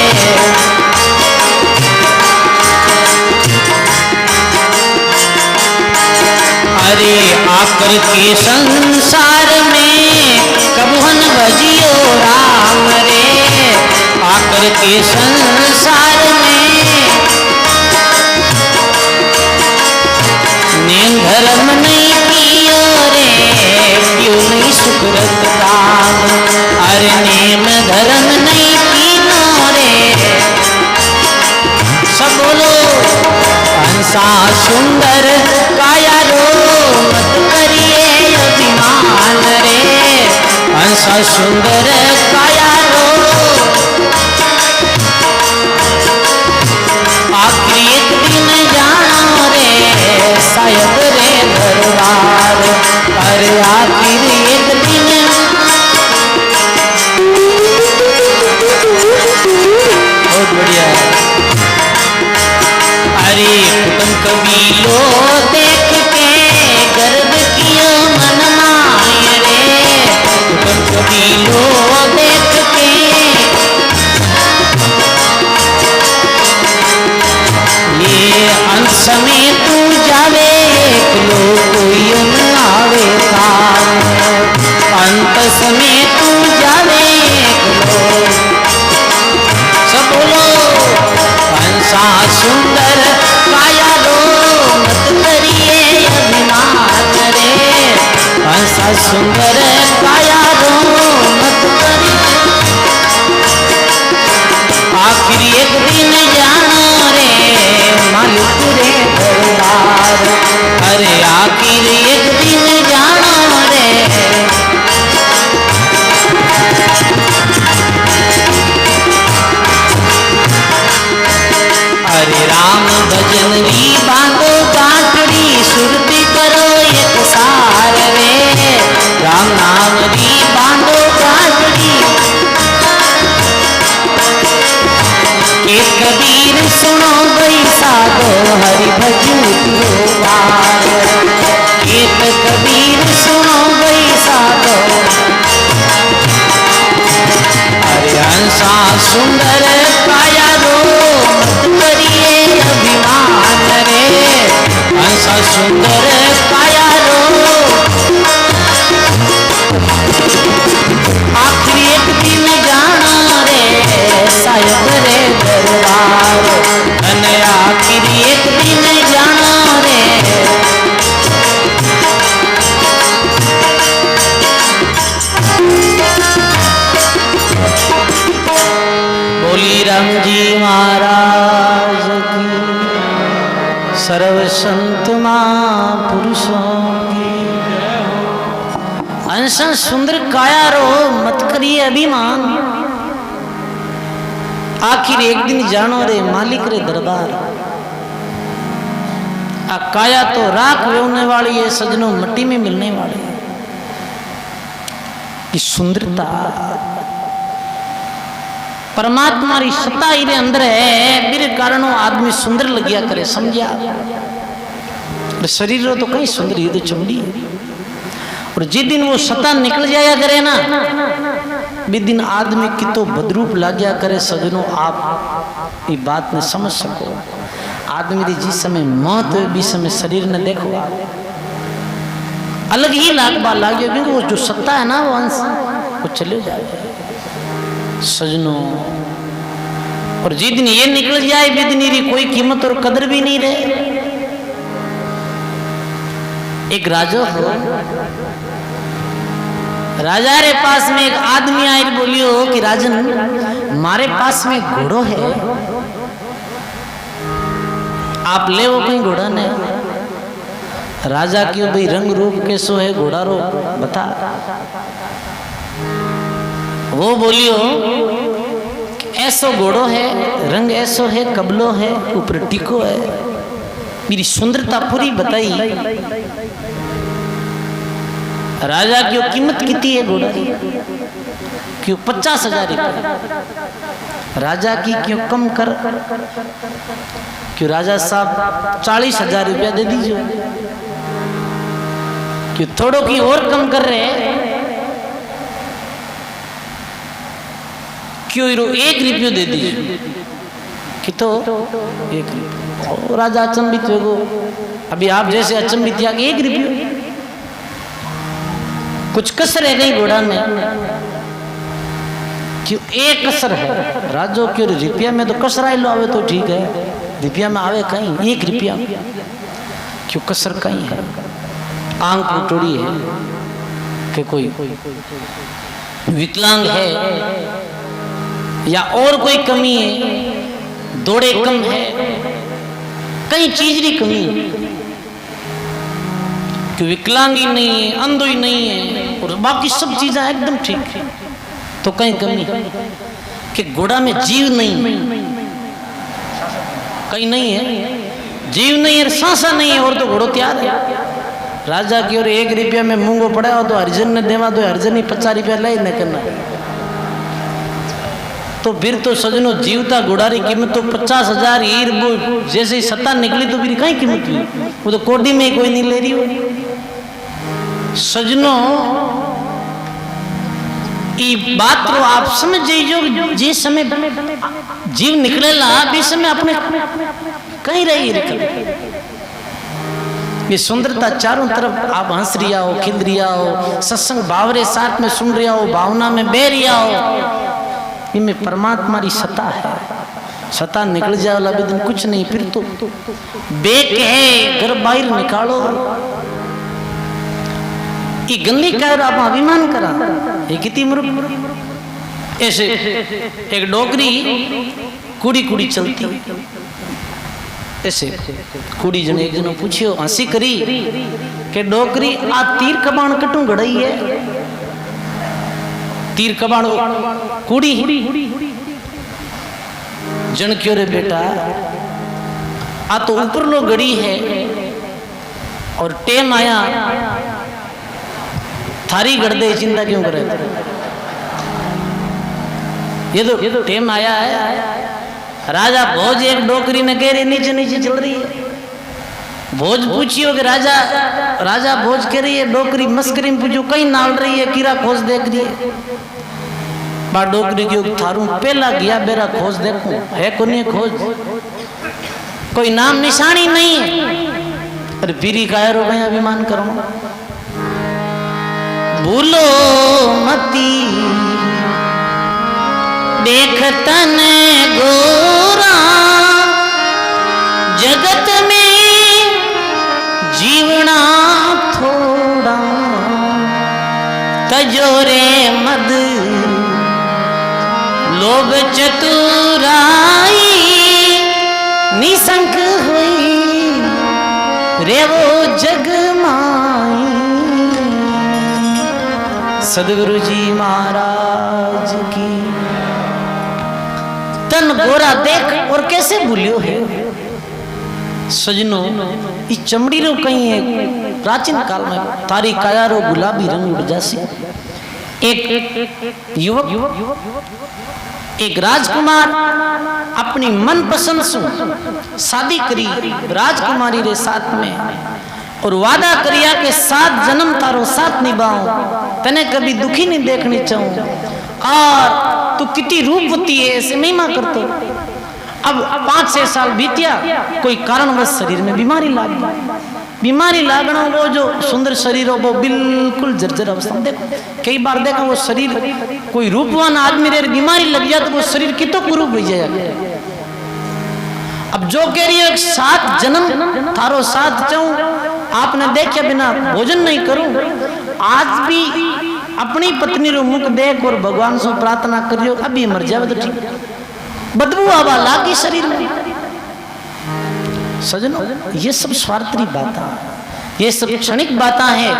अरे आकर के संसार में कबहन भजियो राम रे, आकर के संसार में नेम धर्म नहीं कियो रे, क्यों नहीं सुकृत काम, अरे नेम धर्म नहीं कियो रे। सब बोलो, हंसा सुंदर काया रो मत करिए अभिमान रे, हंसा सुंदर काया रो आखिर एक दिन जानो रे शायद रे दरबार, अरे आखिर एक दिन। बहुत बढ़िया। अरे कुटुम कबीलो देख के गर्व कियो मन माय रे, कुटुम कबीलो देख के ये अंत समय तू जावे लो कोई न आवे काम, अंत समय तू जावे लो। सब बोलो, हंसा सुंदर काया रो मत करिए अभिमान रे, हंसा सुंदर काया रो मत करिए। आखिर एक दिन जानो रे मालिक रे दरबार, अरे आखिर एक दिन जानो रे। अरे राम कबीर सुनो गई साधो हरि भजन की बार। खेत कबीर सुनो गई साधो अरे हंसा सुंदर काया रो मत करिए अभिमान रे। हंसा सुंदर काया रो आखिर एक दिन जाना रे साहेब रे दरबार। अने आखिर एक दिन जाना रे बोली राम जी महाराज की सर्व संत महापुरुषों की। अंशा सुंदर काया रो मत करिए अभिमान। आखिर एक दिन जानो रे मालिक रे दरबार। आ काया तो राख होने वाली है सजनों, मिट्टी में मिलने वाली है। कि सुंदरता परमात्मा री सत्ता इरे अंदर है, बिर कारणों आदमी सुंदर लगिया करे, समझिया। शरीर तो कहीं सुंदर, ये तो चमड़ी है। और जिस दिन वो सत्ता निकल जाया करे ना, बि दिन आदमी की तो बदरूप लाग्या करे। सजनों आप ये बात ने समझ सको। आदमी री जिस समय मौत हुई, जिस समय शरीर ने देखो अलग ही लागबा लाग्यो, क्योंकि वो जो सत्ता है ना वो अंश वो चले जाए सजनों। और जिस दिन ये निकल जाए बि दिन री कोई कीमत और कदर भी नहीं रहे। एक राजा हो, राजा रे पास में एक आदमी आए बोलियो कि राजन मारे पास में घोड़ो है, आप ले वो कहीं घोड़ा ने। राजा क्यों भाई रंग रूप कैसो है घोड़ा रो बता। वो बोलियो ऐसो घोड़ो है, रंग ऐसो है, कबलो है, ऊपर टिको है। मेरी सुंदरता पूरी बताई। राजा की कीमत कितनी है घोड़ा की? क्यों 50,000 रुपये। राजा की क्यों कम कर? क्यों राजा साहब 40,000 रुपया दे दीजिए। क्यों थोड़ो की और कम कर रहे? क्यों 1 रुपयो दे दीजिए। कि तो 1 रुपया। राजा अचंबित हो। अभी आप जैसे अचंबित या 1 रुपयो, कुछ कसर है नहीं घोड़ा में। क्यों एक कसर है? राजो क्यों रुपया में तो कसरा लो आवे तो ठीक है, रुपया में आवे कहीं 1 रुपया। क्यों कसर कहीं है? आंख टूटी है कि कोई विकलांग है या और कोई कमी है, दौड़े कम है, कहीं चीज की कमी है। कि विकलांग ही नहीं है, अंधो ही नहीं है और बाकी सब चीजें एकदम ठीक है, तो कहीं कमी कि घोड़ा में जीव नहीं, कहीं नहीं है, जीव नहीं है, सांसा नहीं है, और तो घोड़ो तैयार है। राजा की और 1 रुपया में मूंगो पड़ा हो तो हरिजन ने देवा, तो हरिजन ही 50 रुपया ले न करना। तो फिर तो सजनों जीवता घोड़ा की कीमत तो 50,000 हीर। वो जैसे ही सत्ता निकली तो फिर कहीं कीमत हुई, वो तो कोडी में कोई नहीं ले रही हो। सजनों ये बात तो आप समझ जाइए। जिस समय जीव निकलेला इस समय अपने कहीं रही ये सुंदरता चारों तरफ आप हंस रिया हो, खिल रिया हो, सत्संग भावरे साथ में सुन रिया हो, भावना में बह रिया हो। इनमें परमात्मा की सत्ता है। सत्ता निकल जाए वाला भी दिन कुछ नहीं, फिर तो बेक है घर बाहर निकालो। ये गंदी कह आप अभिमान करा, ये कितनी मूर्ख। ऐसे एक डोगरी कुड़ी कुड़ी चलती, ऐसे कुड़ी जने एक जनो पूछियो हंसी करी के डोगरी आ तीर कबाण कटू घड़ाई है। तीर कबाण कुड़ी जन क्यों रे बेटा, आ तो ऊपर लो गड़ी है और टेम आया थारी गड़ दे, चिंता क्यों करे? ये तो टेम आया है राजा भोज एक डोकरी ने कह रही नीचे नीचे चल रही है। भोज पूछियो कि राजा भोज कह रही है, डोकरी मस्करी में पूछो कहीं नाल रही है, कीरा खोज देख रही है। बा डोकरी की थारू पहला गया बेरा खोज देखूं है को नहीं खोज, कोई नाम निशानी नहीं है। अरे पीरी कायरो में अभिमान करो, भूलो मती देख तन गोरा, जगत में जीवना थोड़ा, तजोरे मद लोभ चतुराई, निसंक हुई रेवो जग माई। सदगुरु जी महाराज की। तन गोरा देख और कैसे भूलियो है सजनो, इस चमड़ी रो कहीं है प्राचीन काल में तारी काया रो गुलाबी रंग उड़ जासी। एक युवक एक राजकुमार अपनी मनपसंद से शादी करी राजकुमारी रे साथ में, और वादा करिया के 7 जन्म तारो साथ निभाऊं, तने कभी दुखी नहीं देखनी चाहूं, और तू कितनी रूपवती है ऐसे महिमा करतो। अब 5-6 साल बीतिया, कोई कारणवश शरीर में बीमारी लाग गई। बीमारी लागना वो जो सुंदर शरीर हो वो बिल्कुल जर्जर अवस्था में। देखो कई बार देखा वो शरीर कोई रूपवान आदमी रे बीमारी लग जाए तो वो शरीर कितो कुरूप हो जाएगा। अब जो कह रही है 7 जन्म थारो साथ जाऊं, आपने देखे बिना भोजन नहीं करूं, आज भी अपनी पत्नी रो मुख देख और भगवान से प्रार्थना करियो अभी मर जावे तो ठीक। बदबू आवा लागी शरीर में। सजनो ये सब स्वार्थी बात, ये सब क्षणिक बात है।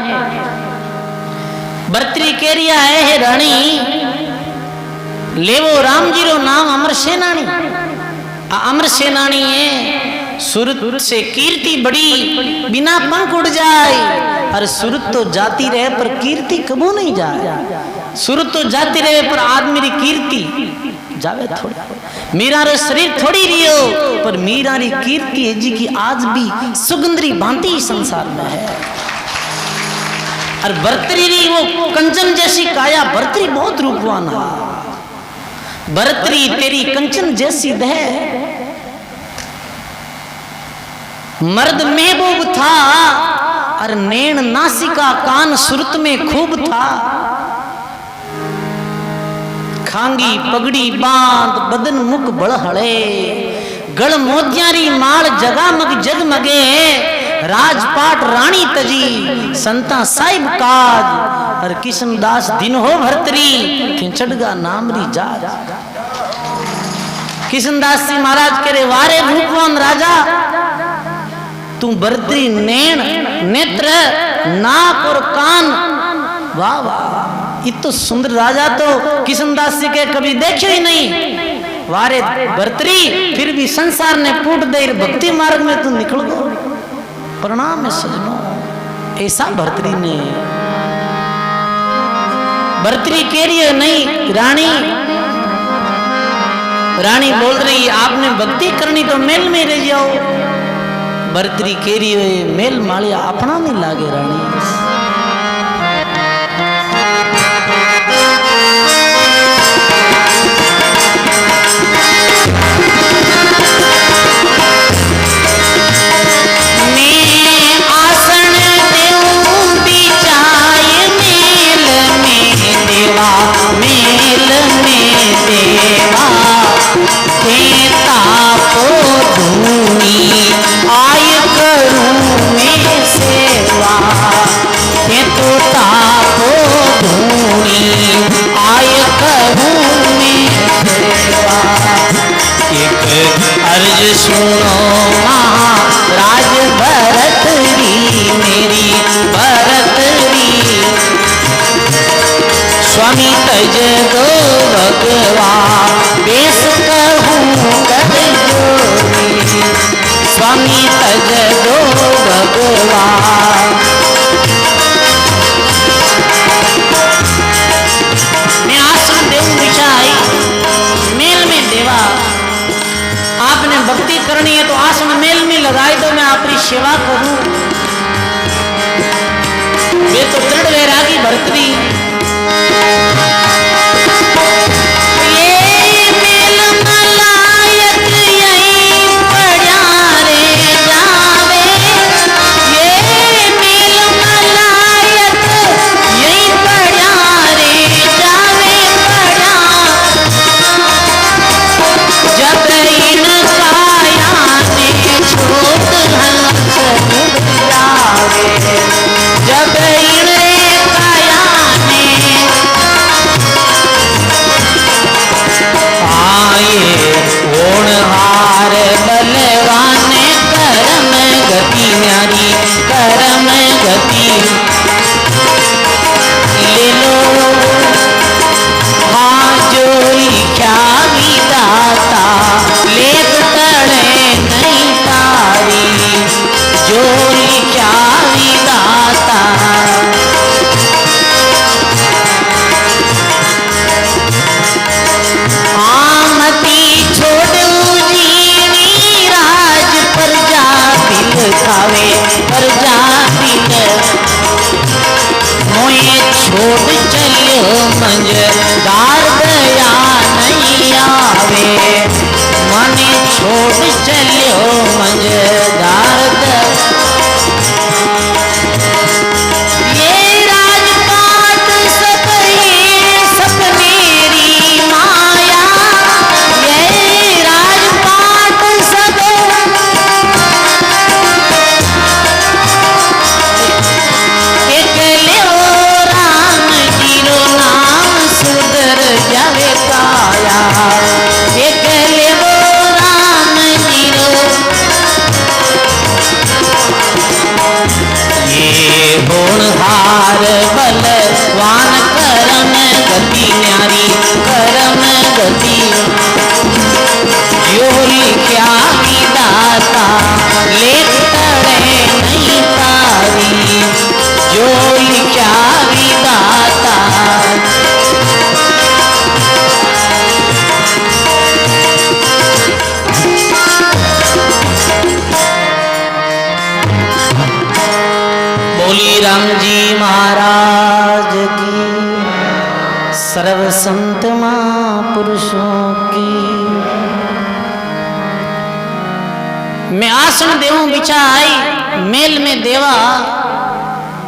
बर्तरी केरिया है रानी, लेवो राम जी रो नाम अमर सेनानी। अमर सेनानी है, सुरत से कीर्ति बड़ी बिना पंख उड़ जाए। अरे सुरत तो जाती रहे पर कीर्ति कबू नहीं जाए। सुरत तो जाती रहे पर आदमी री कीर्ति जावे थोड़ी। मीरा रे शरीर थोड़ी रियो पर मीरा री कीर्ति है जी की आज भी सुगंधरी भांति संसार में है। और भर्तरी री वो कंचन जैसी काया, भर्तरी बहुत रूपवान है। भर्तरी तेरी कंचन जैसी दह, मर्द महबूब था और नैन नासिका कान सुरत में खूब था। खांगी पगड़ी बांध बदन मुख बड़हड़े, गल मोतियारी माल जगामग जगमगे। राजपाट रानी तजी संता साहिब काज, और किशनदास दिन हो भर्तरी खिंचड़गा नामरी जाज। किशनदास जी महाराज कह रहे वारे रूपवान राजा, तू भर्तरी नैन नेत्र नाक और कान, वाह वाह इतो सुंदर राजा तो किशनदास जी के कभी देखे ही नहीं। वारे भर्तरी फिर भी संसार ने फूट दे, भक्ति मार्ग में तू निकल गो। प्रणाम है सजनो, ऐसा भर्तरी ने। भर्तरी कह रही है नहीं रानी, रानी बोल रही आपने भक्ति करनी तो मेल में रह जाओ। भर्तरी कह रही है मेल मालिया अपना नहीं लागे रानी। मेल में देवा देता को धूनी आय करूं मैं सेवा। ये तो ताको धूनी आय करूं मैं सेवा। एक अर्ज सुनो महाराज भरतरी मेरी भरतरी। स्वामी तज दो भगवान बेस कहूँ कर जोरी। स्वामी तज दो भगवान। मैं आसन देव बिछाई मेल में देवा, भक्ति करनी है तो आसन मेल में लगाए तो मैं आपकी सेवा करूं। वे तो दृढ़ वैरागी भरतरी मंजदार दया नहीं आवे मने छोड़ चलियो मंजदार ये राजपाट सब ये सपनेरी माया ये राजपाट सब एकले राम जीरो नाम सुधर जावे काया एकले राम जीरो ये होनहार बलवान करम गति न्यारी करम गति यो लिख्या विदाता लेख तड़े नहीं तारी जो लिख्या विदाता बोली राम जी महाराज की सर्व संत महापुरुषों की। मैं आसन देऊं बिछा आई मेल में देवा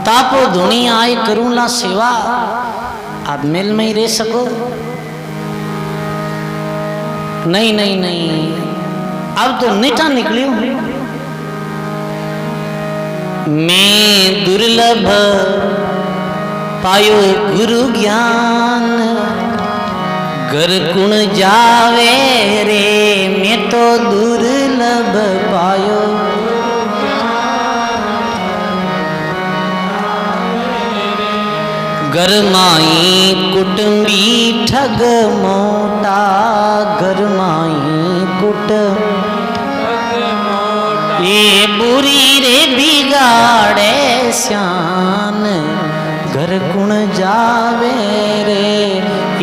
तापो धुनी आई करूंला सेवा। आप मेल में ही रह सको? नहीं नहीं नहीं, अब तो निटा निकली हूं। मैं दुर्लभ पायो गुरु ज्ञान घर कुण जावे रे मैं तो दुर्लभ पायो। घर माई कुटुंबी ठग मोटा घर माई कुट ये बुरी रे बिगाड़े श्यान घर कुण जावे रे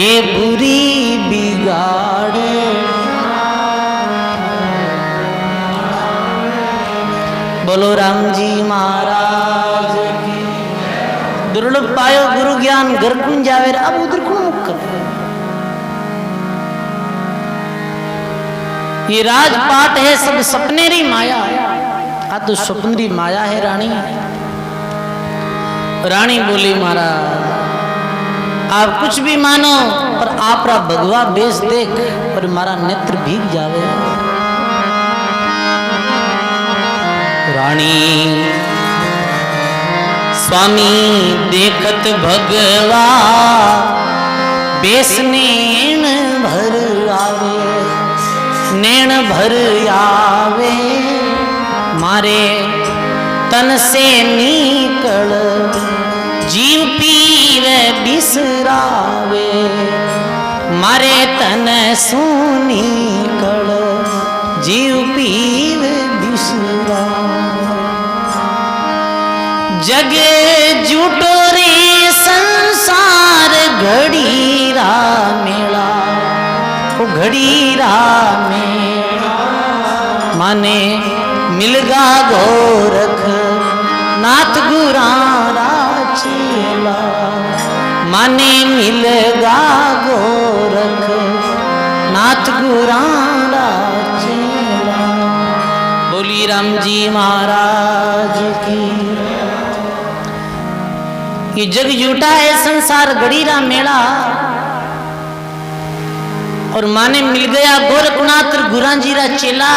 ये बुरी बिगाड़े। बोलो राम जी महाराज की। दुर्लभ पायो गुरु ज्ञान घर कुण जावे रे। अब उधर कुण मुख कर ये राजपाट है सब सपनेरी माया है। आ तो स्वप्नरी माया है रानी। रानी बोली महाराज आप कुछ भी मानो पर आप रा भगवा बेस देख पर मारा नेत्र भीग जावे। रानी स्वामी देखत भगवा बेस नैन भर आवे नैन भर आवे मारे तन से निकल जीव पीवे बिसरावे मारे तन सु निकल जीव पीवे बिसरावे। जग झूठो रे संसार घड़ी रा मेला ओ घड़ी रा मेला माने मिलगा गोरख नाथ गुरारा चेला, माने मिलगा गोरख नाथ गुरारा चेला। बोली राम जी महाराज की। ये जग झूठा है संसार गड़ीरा मेला, और माने मिल गया गोरखनाथ गुरांजीरा चेला,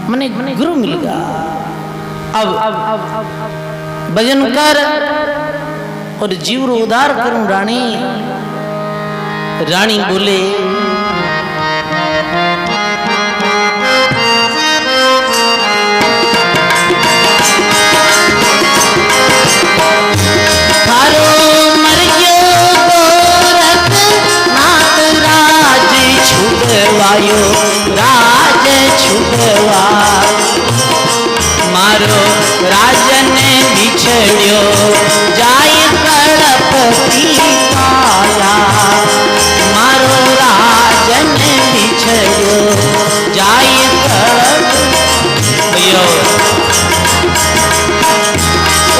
मने गुरु मिल गया। अब भजन कर और जीव रो उद्धार करूं रानी। रानी बोले थारो मर गयो गोरख नाथ राज छुड़वायो, राज छुड़वा मारो राजन बिछड़ियो जाय कड़पती काया, मारो राजन बिछड़ियो जाय कड़पतियो।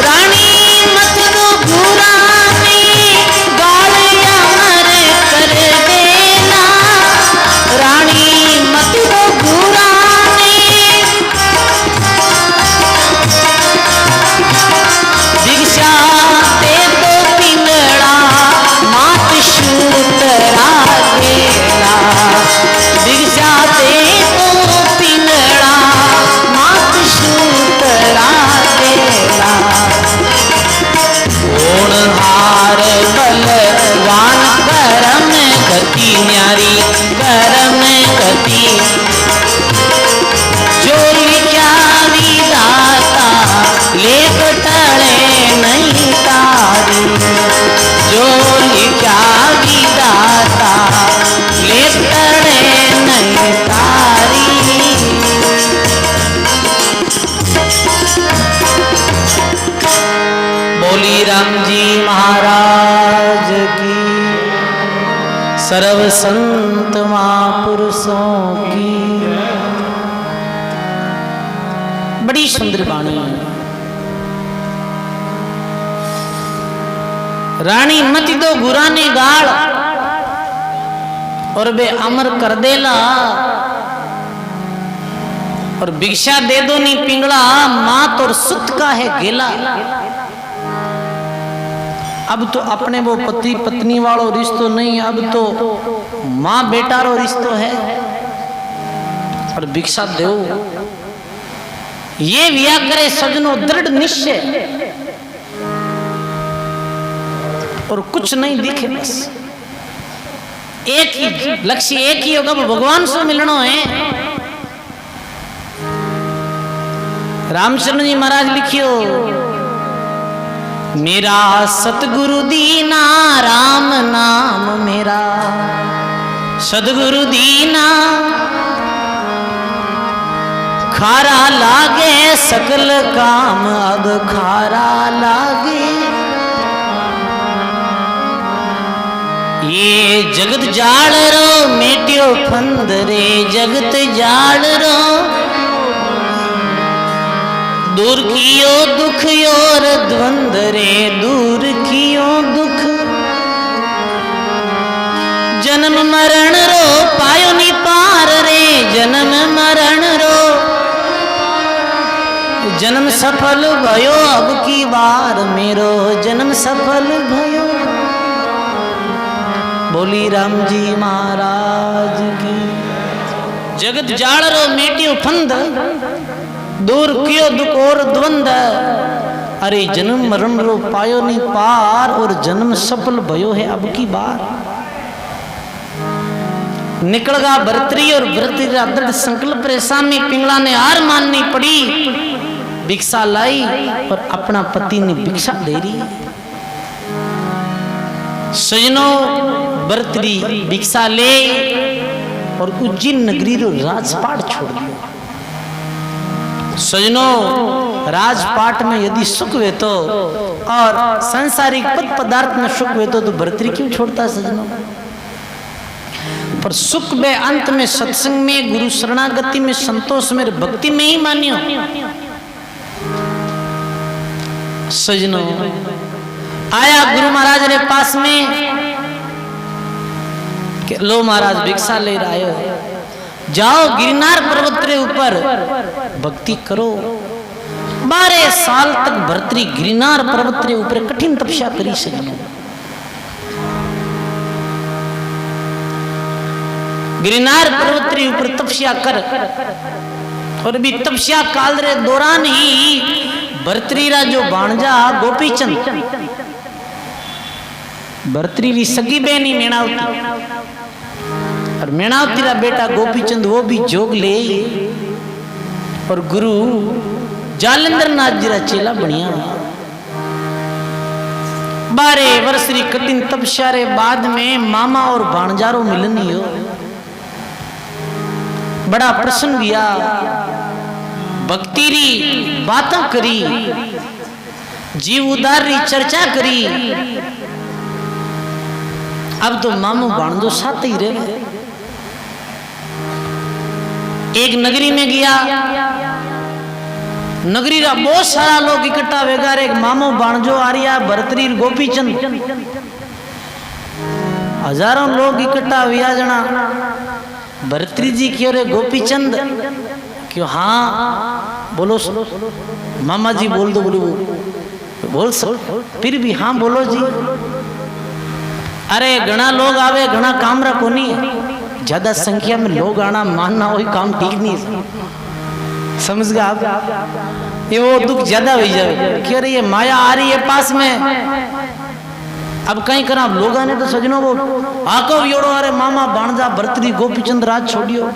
रानी मत दो गुरानी गालियां मर कर देना, रानी मत दो गुरानी भिक्षा दे दो पिंगड़ा मात शूतरा देना, भिक्षा दे दो पिंगड़ा मात शूतरा देना। हार बलवान करम गति न्यारी, करम गति जो लिखा विधाता लेख टले नहीं तारी, जो लिखा विधाता लेख टले नहीं तारी। बोली राम जी महाराज की। सर्व संत महापुरुषों की बड़ी सुंदर वाणी। रानी मत दो गुराने गाल और बे अमर कर देला, और भिक्षा दे दो नी पिंगला मात और सुत का है गेला। अब तो अपने वो पति पत्नी वालों रिश्तो नहीं, अब तो माँ बेटा रो रिश्तो है, और भिक्षा दो ये विया करे सजनो दृढ़ निश्चय, और कुछ नहीं दिखे, बस एक ही लक्ष्य एक ही होगा, भगवान से मिलना है। रामचंद्र जी महाराज लिखियो, मेरा सतगुरु दीना राम नाम मेरा, सतगुरु दीना खारा लागे सकल काम, अब खारा लागे। ये जगत जाल रो मेटियो फंद रे, जगत जाल रो दूर कियो दुख और द्वंद रे, दूर कियो दुख। जन्म मरण रो पायो नी पार रे, जन्म मरण रो जन्म सफल भयो, अब की बार मेरो जन्म सफल भयो। बोली राम जी महाराज की। जगत जाल रो मेटियो फंद, दूर कियो दुख और द्वंद। अरे जन्म मरण रो पायो नहीं पार, और जन्म सफल भयो है अब की बार। निकल गा भरतरी, और भरतरी का दृढ़ संकल्प रे सामने पिंगला ने हार माननी पड़ी। भिक्षा लाई और अपना पति ने भिक्षा दे रही। सजनो भरतरी भिक्षा ले और उज्जैन नगरी रो राजपाट छोड़ दियो। सजनो राजपाट में यदि सुख वे तो, और सांसारिक पद पदार्थ में सुख वे तो भरतरी क्यों छोड़ता सजनो। पर सुख में, अंत में, सत्संग में, गुरु शरणागति में, संतोष में, भक्ति में ही मानियो। सजनो आया गुरु महाराज रे पास में कि लो महाराज भिक्षा ले रहे हो, जाओ गिरनार पर्वत रे ऊपर भक्ति करो। 12 साल तक भर्तरी गिरनार पर्वत रे ऊपर कठिन तपस्या करी सजनो। गिरनार पर्वत रे ऊपर तपस्या कर, और भी तपस्या काल रे दौरान ही भर्तरी रा जो भाणजा गोपीचंद, भर्तरी री सगी बहनी मेणावती, और मेणावती रा बेटा गोपीचंद वो भी जोग ले, और गुरु जालंधर नाथ जी रा चेला बनिया। 12 वर्ष री कठिन तपस्या रे बाद में मामा और भाणजारो मिलन हो। बड़ा प्रसन्न हुआ, भक्ति री बातें करी, जीव उदार री चर्चा करी। अब तो मामू भाणजो साथ ही रहे। एक नगरी में गया, नगरी रा बहुत सारा लोग इकट्ठा वेगार, एक मामू भाणजो आर्या भरतरी गोपीचंद, हजारों लोग इकट्ठा हुआ जना। भरतरी जी क्यों रे गोपीचंद, क्यों? हाँ बोलो मामा जी, बोल दो। बोलो बोल फिर भी हाँ बोलो जी। अरे घना लोग आवे, घना काम रा कोनी, ज्यादा संख्या में लोग आना मानना वही काम ठीक नहीं। समझ गए आप? ये वो दुख ज्यादा हो जाए। क्यों रे ये माया आ रही है पास में, अब कहीं करा लोग आने तो सजनो वो आको योड़ो, अरे मामा भाणजा भरतरी गोपीचंद राज छोड़ियो,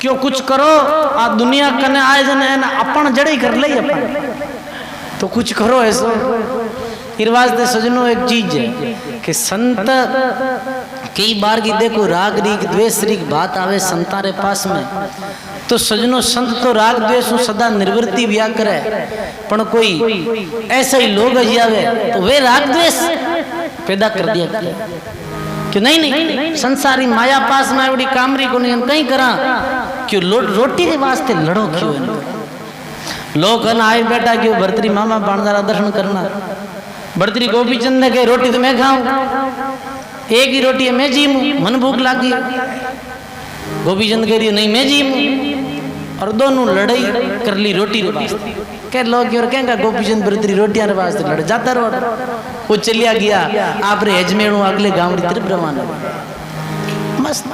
क्यों कुछ करो। आ दुनिया कने आए जन अपन जड़े कर ले अपन, तो कुछ करो ऐसो। वास्ते सजनो एक चीज है कि संत कई बार की देखो राग रीक द्वेष रीक बात आवे संतारे पास में, तो सजनो संत तो राग द्वेष सदा निर्वृत्ति व्या करे, पण कोई ऐसा ही लोग आवे तो वे राग द्वेष पैदा कर दिया कि नहीं संसारी माया पास में बड़ी कामरी को नहीं कहीं करा, क्यों रोटी के वास्ते लड़ो क्यों? लोग आए बेटा क्यों भरतरी मामा भाणजा दर्शन करना। भरतरी गोपीचंद ने कहे रोटी तो मैं खाऊं, एक ही रोटी है मैं जीमू, मन भूख लागी। गोपीचंद कह रही नहीं मैं जीमू, और दोनों लड़ाई कर ली रोटी रे वास्ते। कह लोग और कहेंगे गोपीचंद भरतरी रोटियां रे वास्ते लड़ जाता रहो। वो चलिया गया आप रे अजमेर अगले गांव री तरफ रवाना। मस्त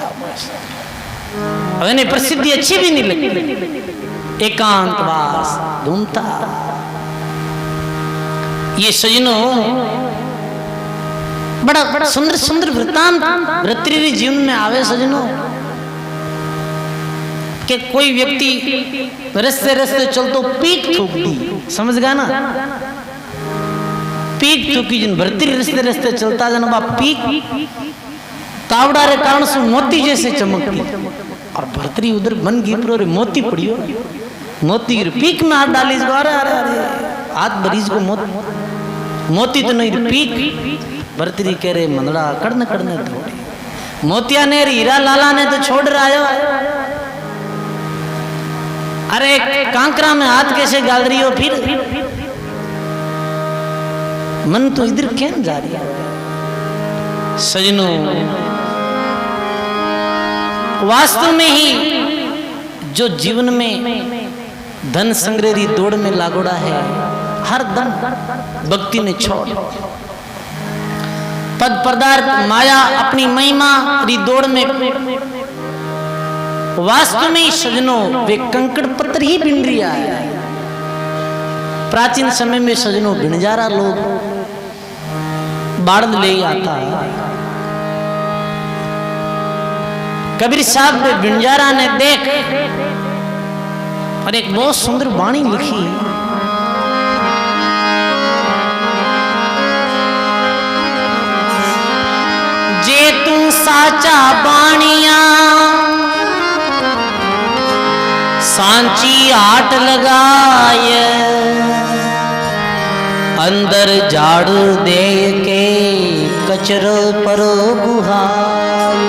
अब प्रसिद्धि अच्छी भी नहीं लगी, एकांतवास ढूंढता। ये सजनो बड़ा सुंदर सुंदर वृत्तांत भर्तरी जीवन में आवे सजनो, कि कोई व्यक्ति रस्ते रस्ते चलतो पीठ थूक दी, समझ गया ना? पीठ थूकी जिन भर्तरी रस्ते रस्ते चलता जन बा पीठ तावड़ा रे कारण से मोती जैसे चमकती, और भर्तरी उधर मन गिर रे मोती पड़ियो, मोती गिर पीक में हाथ डाली, अरे अरे अरे हाथ मरीज को मोती तो नहीं पीक। भर्तरी कह रहे मंदड़ा कड़ने कड़ने थोड़ी, मोतिया ने हीरा लाला ने तो छोड़ रहा है। अरे कांकरा में हाथ कैसे डाल रही हो? फिर मन तो इधर क्या जा रही है सजनो। वास्तव में ही जो जीवन में धन संग्रह दौड़ में लागोड़ा है, हर दम भक्ति ने छोड़ पद पदार्थ माया अपनी महिमा री दौड़ में, वास्तव में सजनो वे कंकड़ पत्थर ही बिन रिया है। प्राचीन समय में सजनो बिनजारा लोग बाढ़ ले आता है। कबीर साहब ने बिनजारा ने देख और एक बहुत सुंदर वाणी लिखी, जे तू साचा बाणिया सांची आट लगाय, अंदर झाड़ू दे के कचरो पर गुहाय।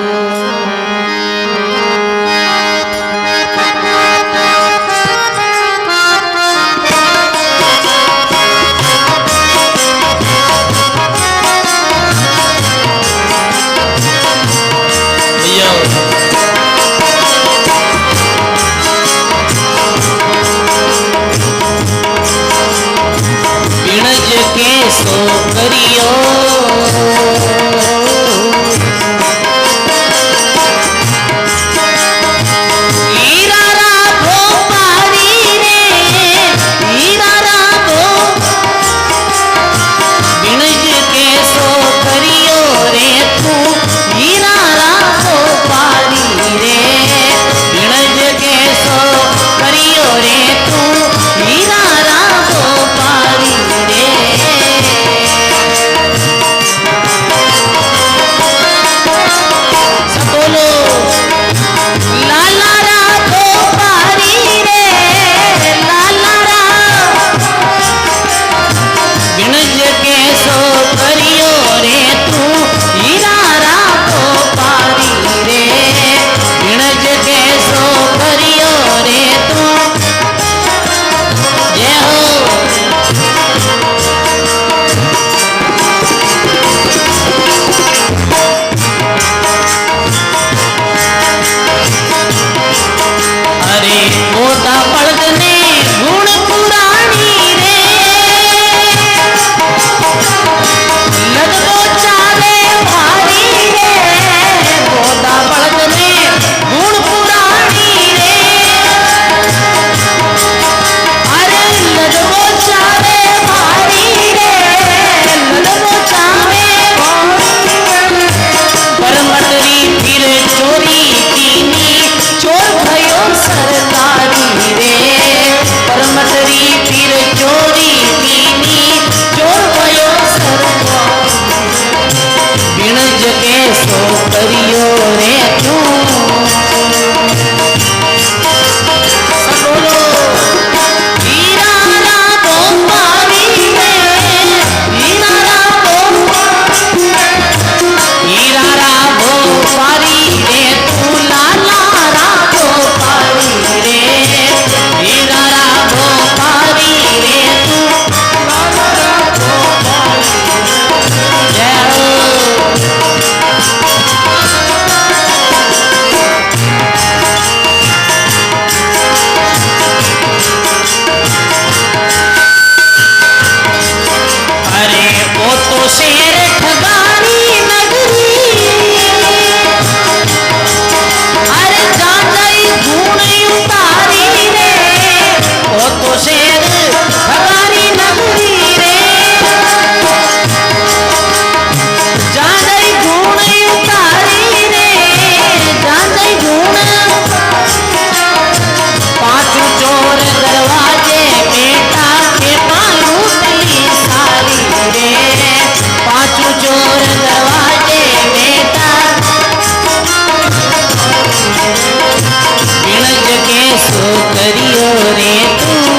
कैसो करियो रे तू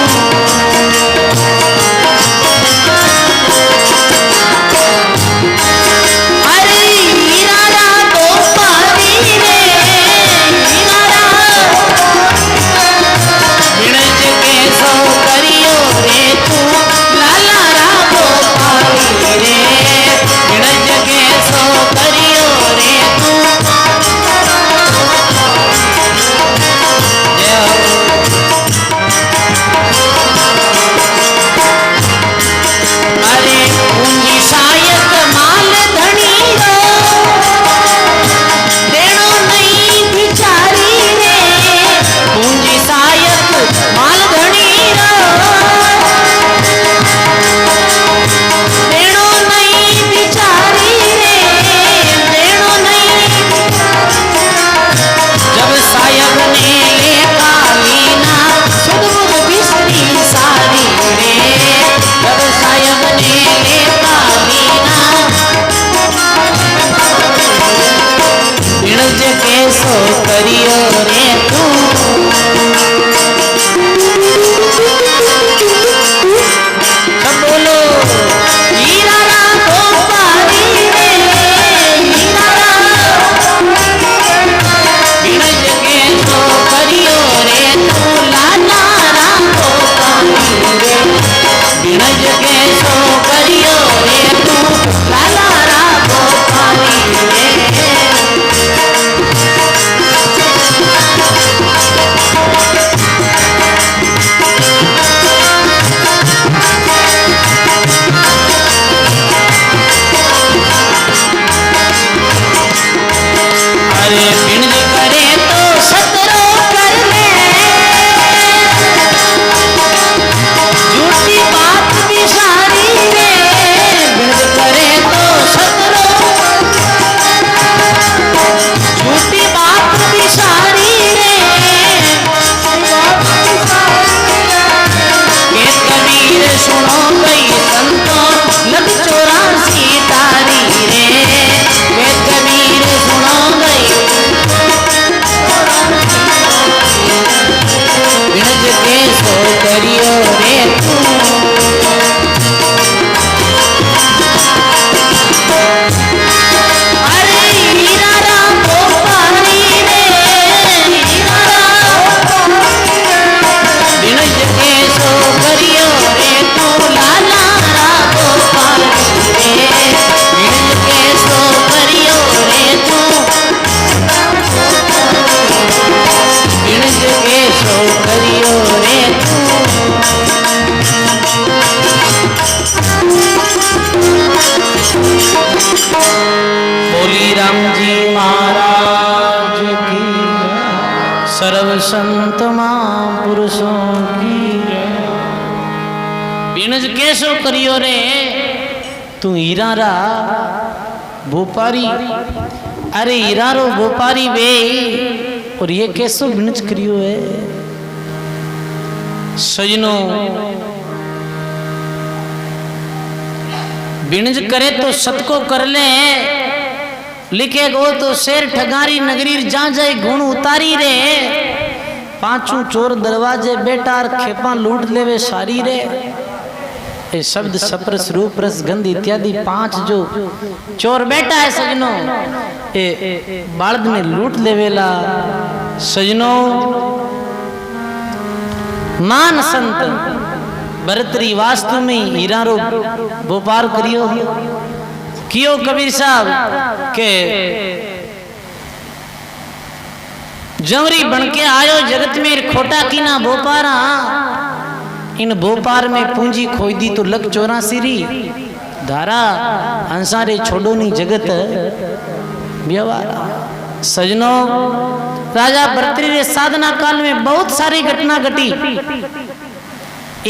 संत महापुरुषों की बिनज कैसो करियो रे तू हीरारा भोपारी अरे हीरारो भोपारी वे और ये कैसो बिनज करियो है सजनो बिनज करे तो सतको कर ले लिखे गो तो शेर ठगारी नगरी जा जाए गुण उतारी रे पांचों चोर दरवाजे बेटार खेपा लूट लेवे सारी रे ये शब्द सप्रस रूप रस गंध इत्यादि पांच जो चोर बेटा है सजनो ये बालद में लूट लेवेला सजनो मान संत भरतरी वास्तु में हीरारो व्यापार करियो कियो कबीर साहब के जमरी बनके आयो जगत में खोटा की ना भोपारा इन भोपार में पूंजी खोई दी तो लग 84 धारा अंसारे छोड़ो नी जगत व्यवहार सजनो राजा भर्तृहरि रे साधना काल में बहुत सारी घटना घटी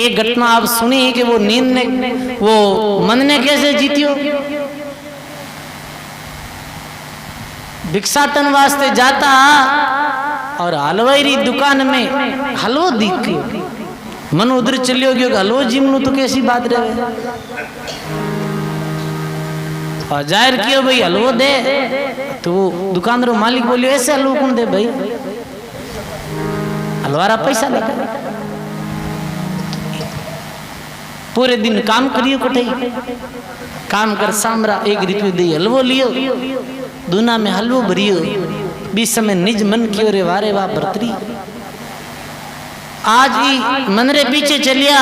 एक घटना आप सुनी कि वो नींद ने वो मन ने कैसे जीतियो भिक्षाटन वास्ते जाता और हलवाई दुकान में हलवो दिख मन उधर चलियो गयो हलवो जिमनु तो कैसी बात रहे और जाहिर कियो भाई हलवो दे तो वो दुकानदार मालिक बोलियो ऐसे हलवो कौन दे भाई हलवारा पैसा लेकर पूरे दिन काम करियो कटे काम कर सामरा 1 रुपये दे हलवो लियो दूना में हलवो भरियो बीच समय निज मन की ओरे वारे वाह बरतरी आज ही मन रे पीछे चलिया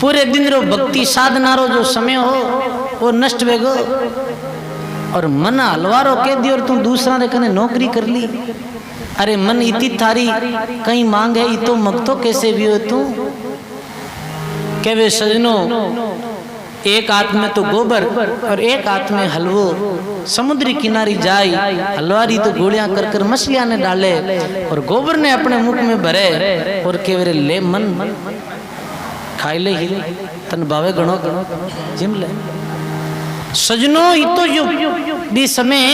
पूरे दिन रो भक्ति साधना रो जो समय हो वो नष्ट वेगो और मन हलवारो कह दियो और तू दूसरा रे कने नौकरी कर ली। अरे मन इतनी थारी कहीं मांग है तो मगतो कैसे भी हो तू के वे सजनों एक हाथ में तो गोबर और एक हाथ में हलवो समुद्री किनारी जाई हलवारी तो गोलियां कर कर मछलियां ने डाले और गोबर ने अपने मुख में भरे और केवरे ले मन खाई ले ही तन भावे गणो जिम ले सजनों तो जो भी समय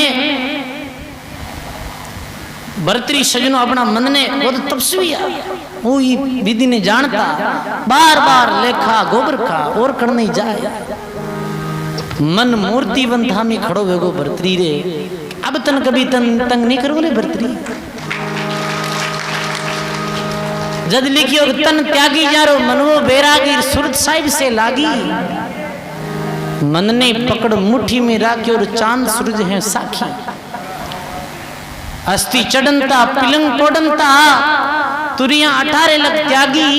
भरतरी सजनों अपना मन ने बहुत तपस्वी वो विधि ने जानता बार बार लेखा गोबर का और कर नहीं जाए मन मूर्ति बंधा में खड़ो वेगो भरतरी रे अब तन कभी तन तंग नहीं करो रे भरतरी जद लिखियो तन त्यागी जारो मनवो बैरागी सूरत साहिब से लागी मन ने पकड़ मुट्ठी में राखी और चांद सूरज है साखी अस्थि चढ़नता पिलंग तोड़नता तुरिया 18 लख त्यागी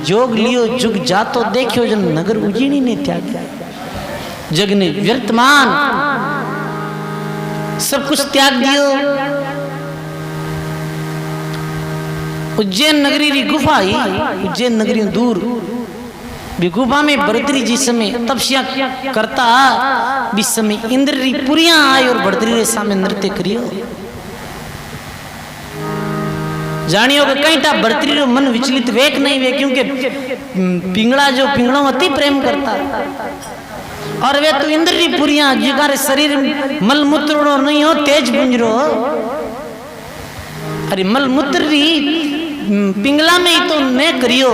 जोग लियो जुग जातो देखियो जन नगर उजीनी ने त्यागी जग ने वर्तमान सब कुछ त्याग दियो उज्जैन नगरी री गुफा ही उज्जैन नगरी दूर भी गुफा में भरतरी जिस समय तपस्या करता भी समय इंद्र री पुरिया आई और भरतरी रे सामने नृत्य करियो जानियो कि कहीं ता भरतरी रो मन विचलित वेक नहीं वे क्योंकि पिंगला जो पिंगलों अति प्रेम करता और वे तो इंद्र री पुरिया जिगारे शरीर मल मूत्र नहीं हो तेज पुंजरो अरे मल मूत्र री पिंगला में ही तो ने करियो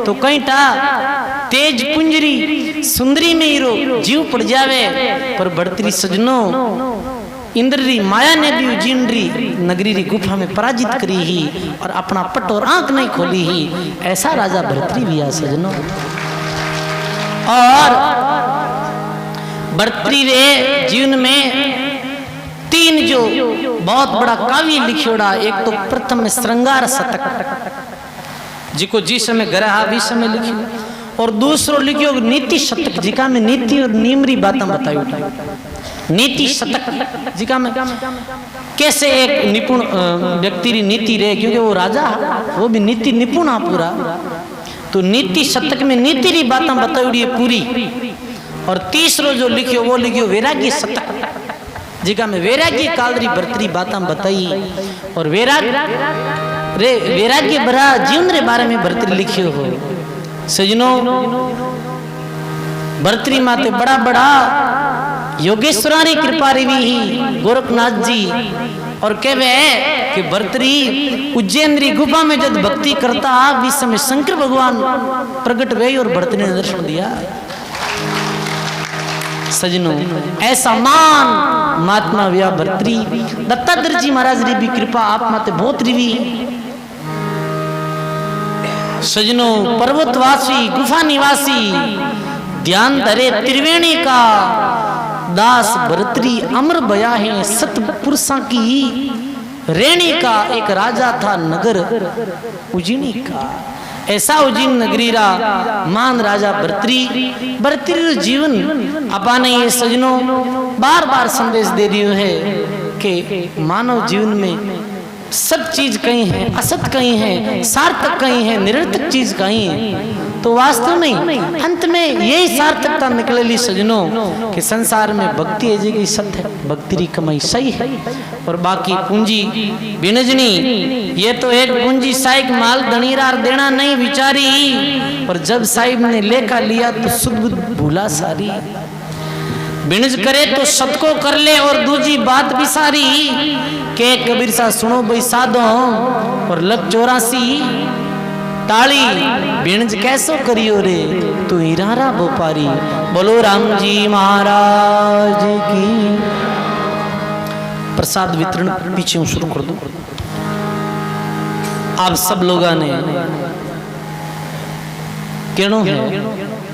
तो कहीं ता तेज पुंजरी सुंदरी में ही रो जीव पड़ जावे पर भरतरी सजनों इंद्र री माया ने भी उज्जैन री नगरी री गुफा में पराजित करी ही और अपना पट और आंख नहीं खोली ही ऐसा राजा भरतरी भी आ सजनों और भरतरी रे जीवन में 3 जो बहुत बड़ा काव्य लिखियोड़ा एक तो प्रथम में श्रृंगार शतक जिको जिस समय गरहा भी समय लिखियो और दूसरो लिखियो नीति शतक जिका में नीति और नियमरी बातें बताई नीति शतक जिका में कैसे एक निपुण व्यक्ति री नीति रहे क्योंकि वो राजा वो भी नीति निपुण पूरा तो नीति शतक में नीति री बातें बताई पूरी और तीसरो जो लिखियो वो लिखियो वैराग्य शतक जिका में वैराग्य काल री भरतरी बातें बताई और वैराग्य भरा जीवन रे बारे में भरतरी लिखियो हो सजनों भरतरी माते बड़ा बड़ा योगेश्वरानी कृपा री ही गोरखनाथ जी और कहवे कि भरतरी उज्जैन री गुफा में जब भक्ति करता भी समय शंकर भगवान प्रकट हुए और भरतरी ने दर्शन दिया सजनों ऐसा मान महात्मा व्या भरतरी दत्तात्रेय जी महाराज री भी कृपा आप माते बहुत रिवी सजनों पर्वतवासी गुफा निवासी ध्यान धरे त्रिवेणी का दास भरतरी अमर बया है सतपुरुषा की रेणी का एक राजा था नगर उज्जैनी का ऐसा उज्जैन नगरी रा मान राजा भरतरी जीवन अपाने ये सजनों बार बार संदेश दे दियो है कि मानव जीवन में सब चीज कहीं है असत कहीं है सार्थक कहीं है निरर्थक चीज कहीं है तो वास्तव में अंत में यही सार्थकता निकलेली सजनों कि संसार में भक्ति है जी की सत्य भक्ति री कमाई सही है और बाकी पूंजी बिनजनी ये तो एक पूंजी साइक माल धनीरार देना नहीं विचारी पर जब साहिब ने लेखा लिया तो सुध भूला सारी बिनज करे तो सत को कर ले और दूसरी बात भी सारी के कबीर सा सुनो भाई साधो और लग 84 ताली बिनज कैसो करियो रे तू हीरारा बोपारी बोलो राम जी महाराज की प्रसाद वितरण पीछे शुरू कर दो। आप सब लोगों ने केणो है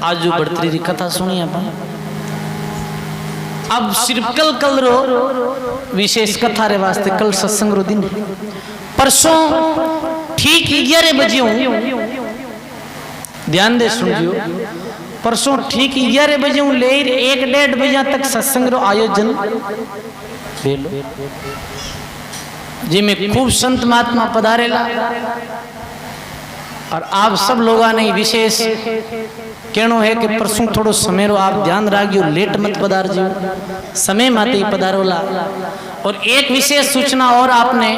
आज जो बढ़तरी की कथा सुनी अपन अब सिर्फ कल रो विशेष कथा रे वास्ते कल सत्संग रो दिन परसों ठीक 11 बजे ध्यान दे सुनियो परसों ठीक 11 बजे ले 1-1.5 बजे तक सत्संग रो आयोजन जिसमें खूब संत महात्मा पधारेला और आप सब लोगों ने विशेष कहनो है कि परसों थोड़ो समय रो आप ध्यान राखियो लेट मत पधार जियो समय माते ही पधारोला। और एक विशेष सूचना और आपने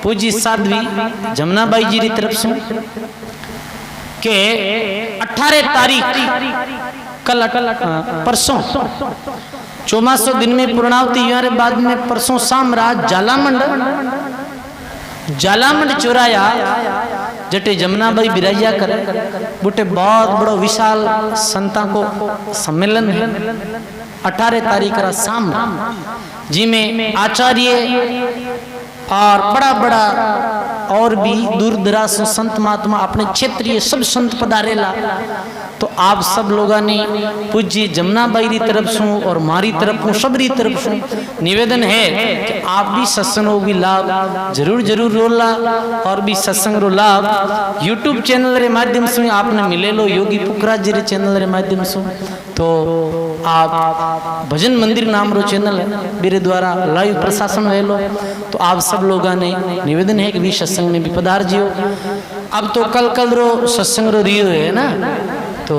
पूजी साध्वी जमुनाबाई जी की तरफ से के 18 तारीख कल परसों 24 दिन में पूर्णावती यारे बाद में परसों शाम रात जालामंड चौराया जटे जमुनाबाई बिराजिया करे बुटे बहुत बड़ो विशाल संता को सम्मेलन है 18 तारीख का शाम जिसमें आचार्य और बड़ा बड़ा और भी दूर दराज से संत महात्मा अपने क्षेत्रीय सब संत पधारेला। तो आप सब लोगों ने पूज्य जमुनाबाई की तरफ से और मारी तरफ से सबरी तरफ से निवेदन है कि आप भी सत्संग भी लाभ जरूर रोला और भी सत्संग रो लाभ यूट्यूब चैनल रे माध्यम से आपने मिले लो योगी पुखराज जी रे चैनल रे माध्यम से। तो आप भजन मंदिर नाम रो चैनल है मेरे द्वारा लाइव प्रशासन है लो। तो आप सब लोगों ने निवेदन है कि भी सत्संग में भी पधार जियो। अब तो कल रो सत्संग रो रियो है ना तो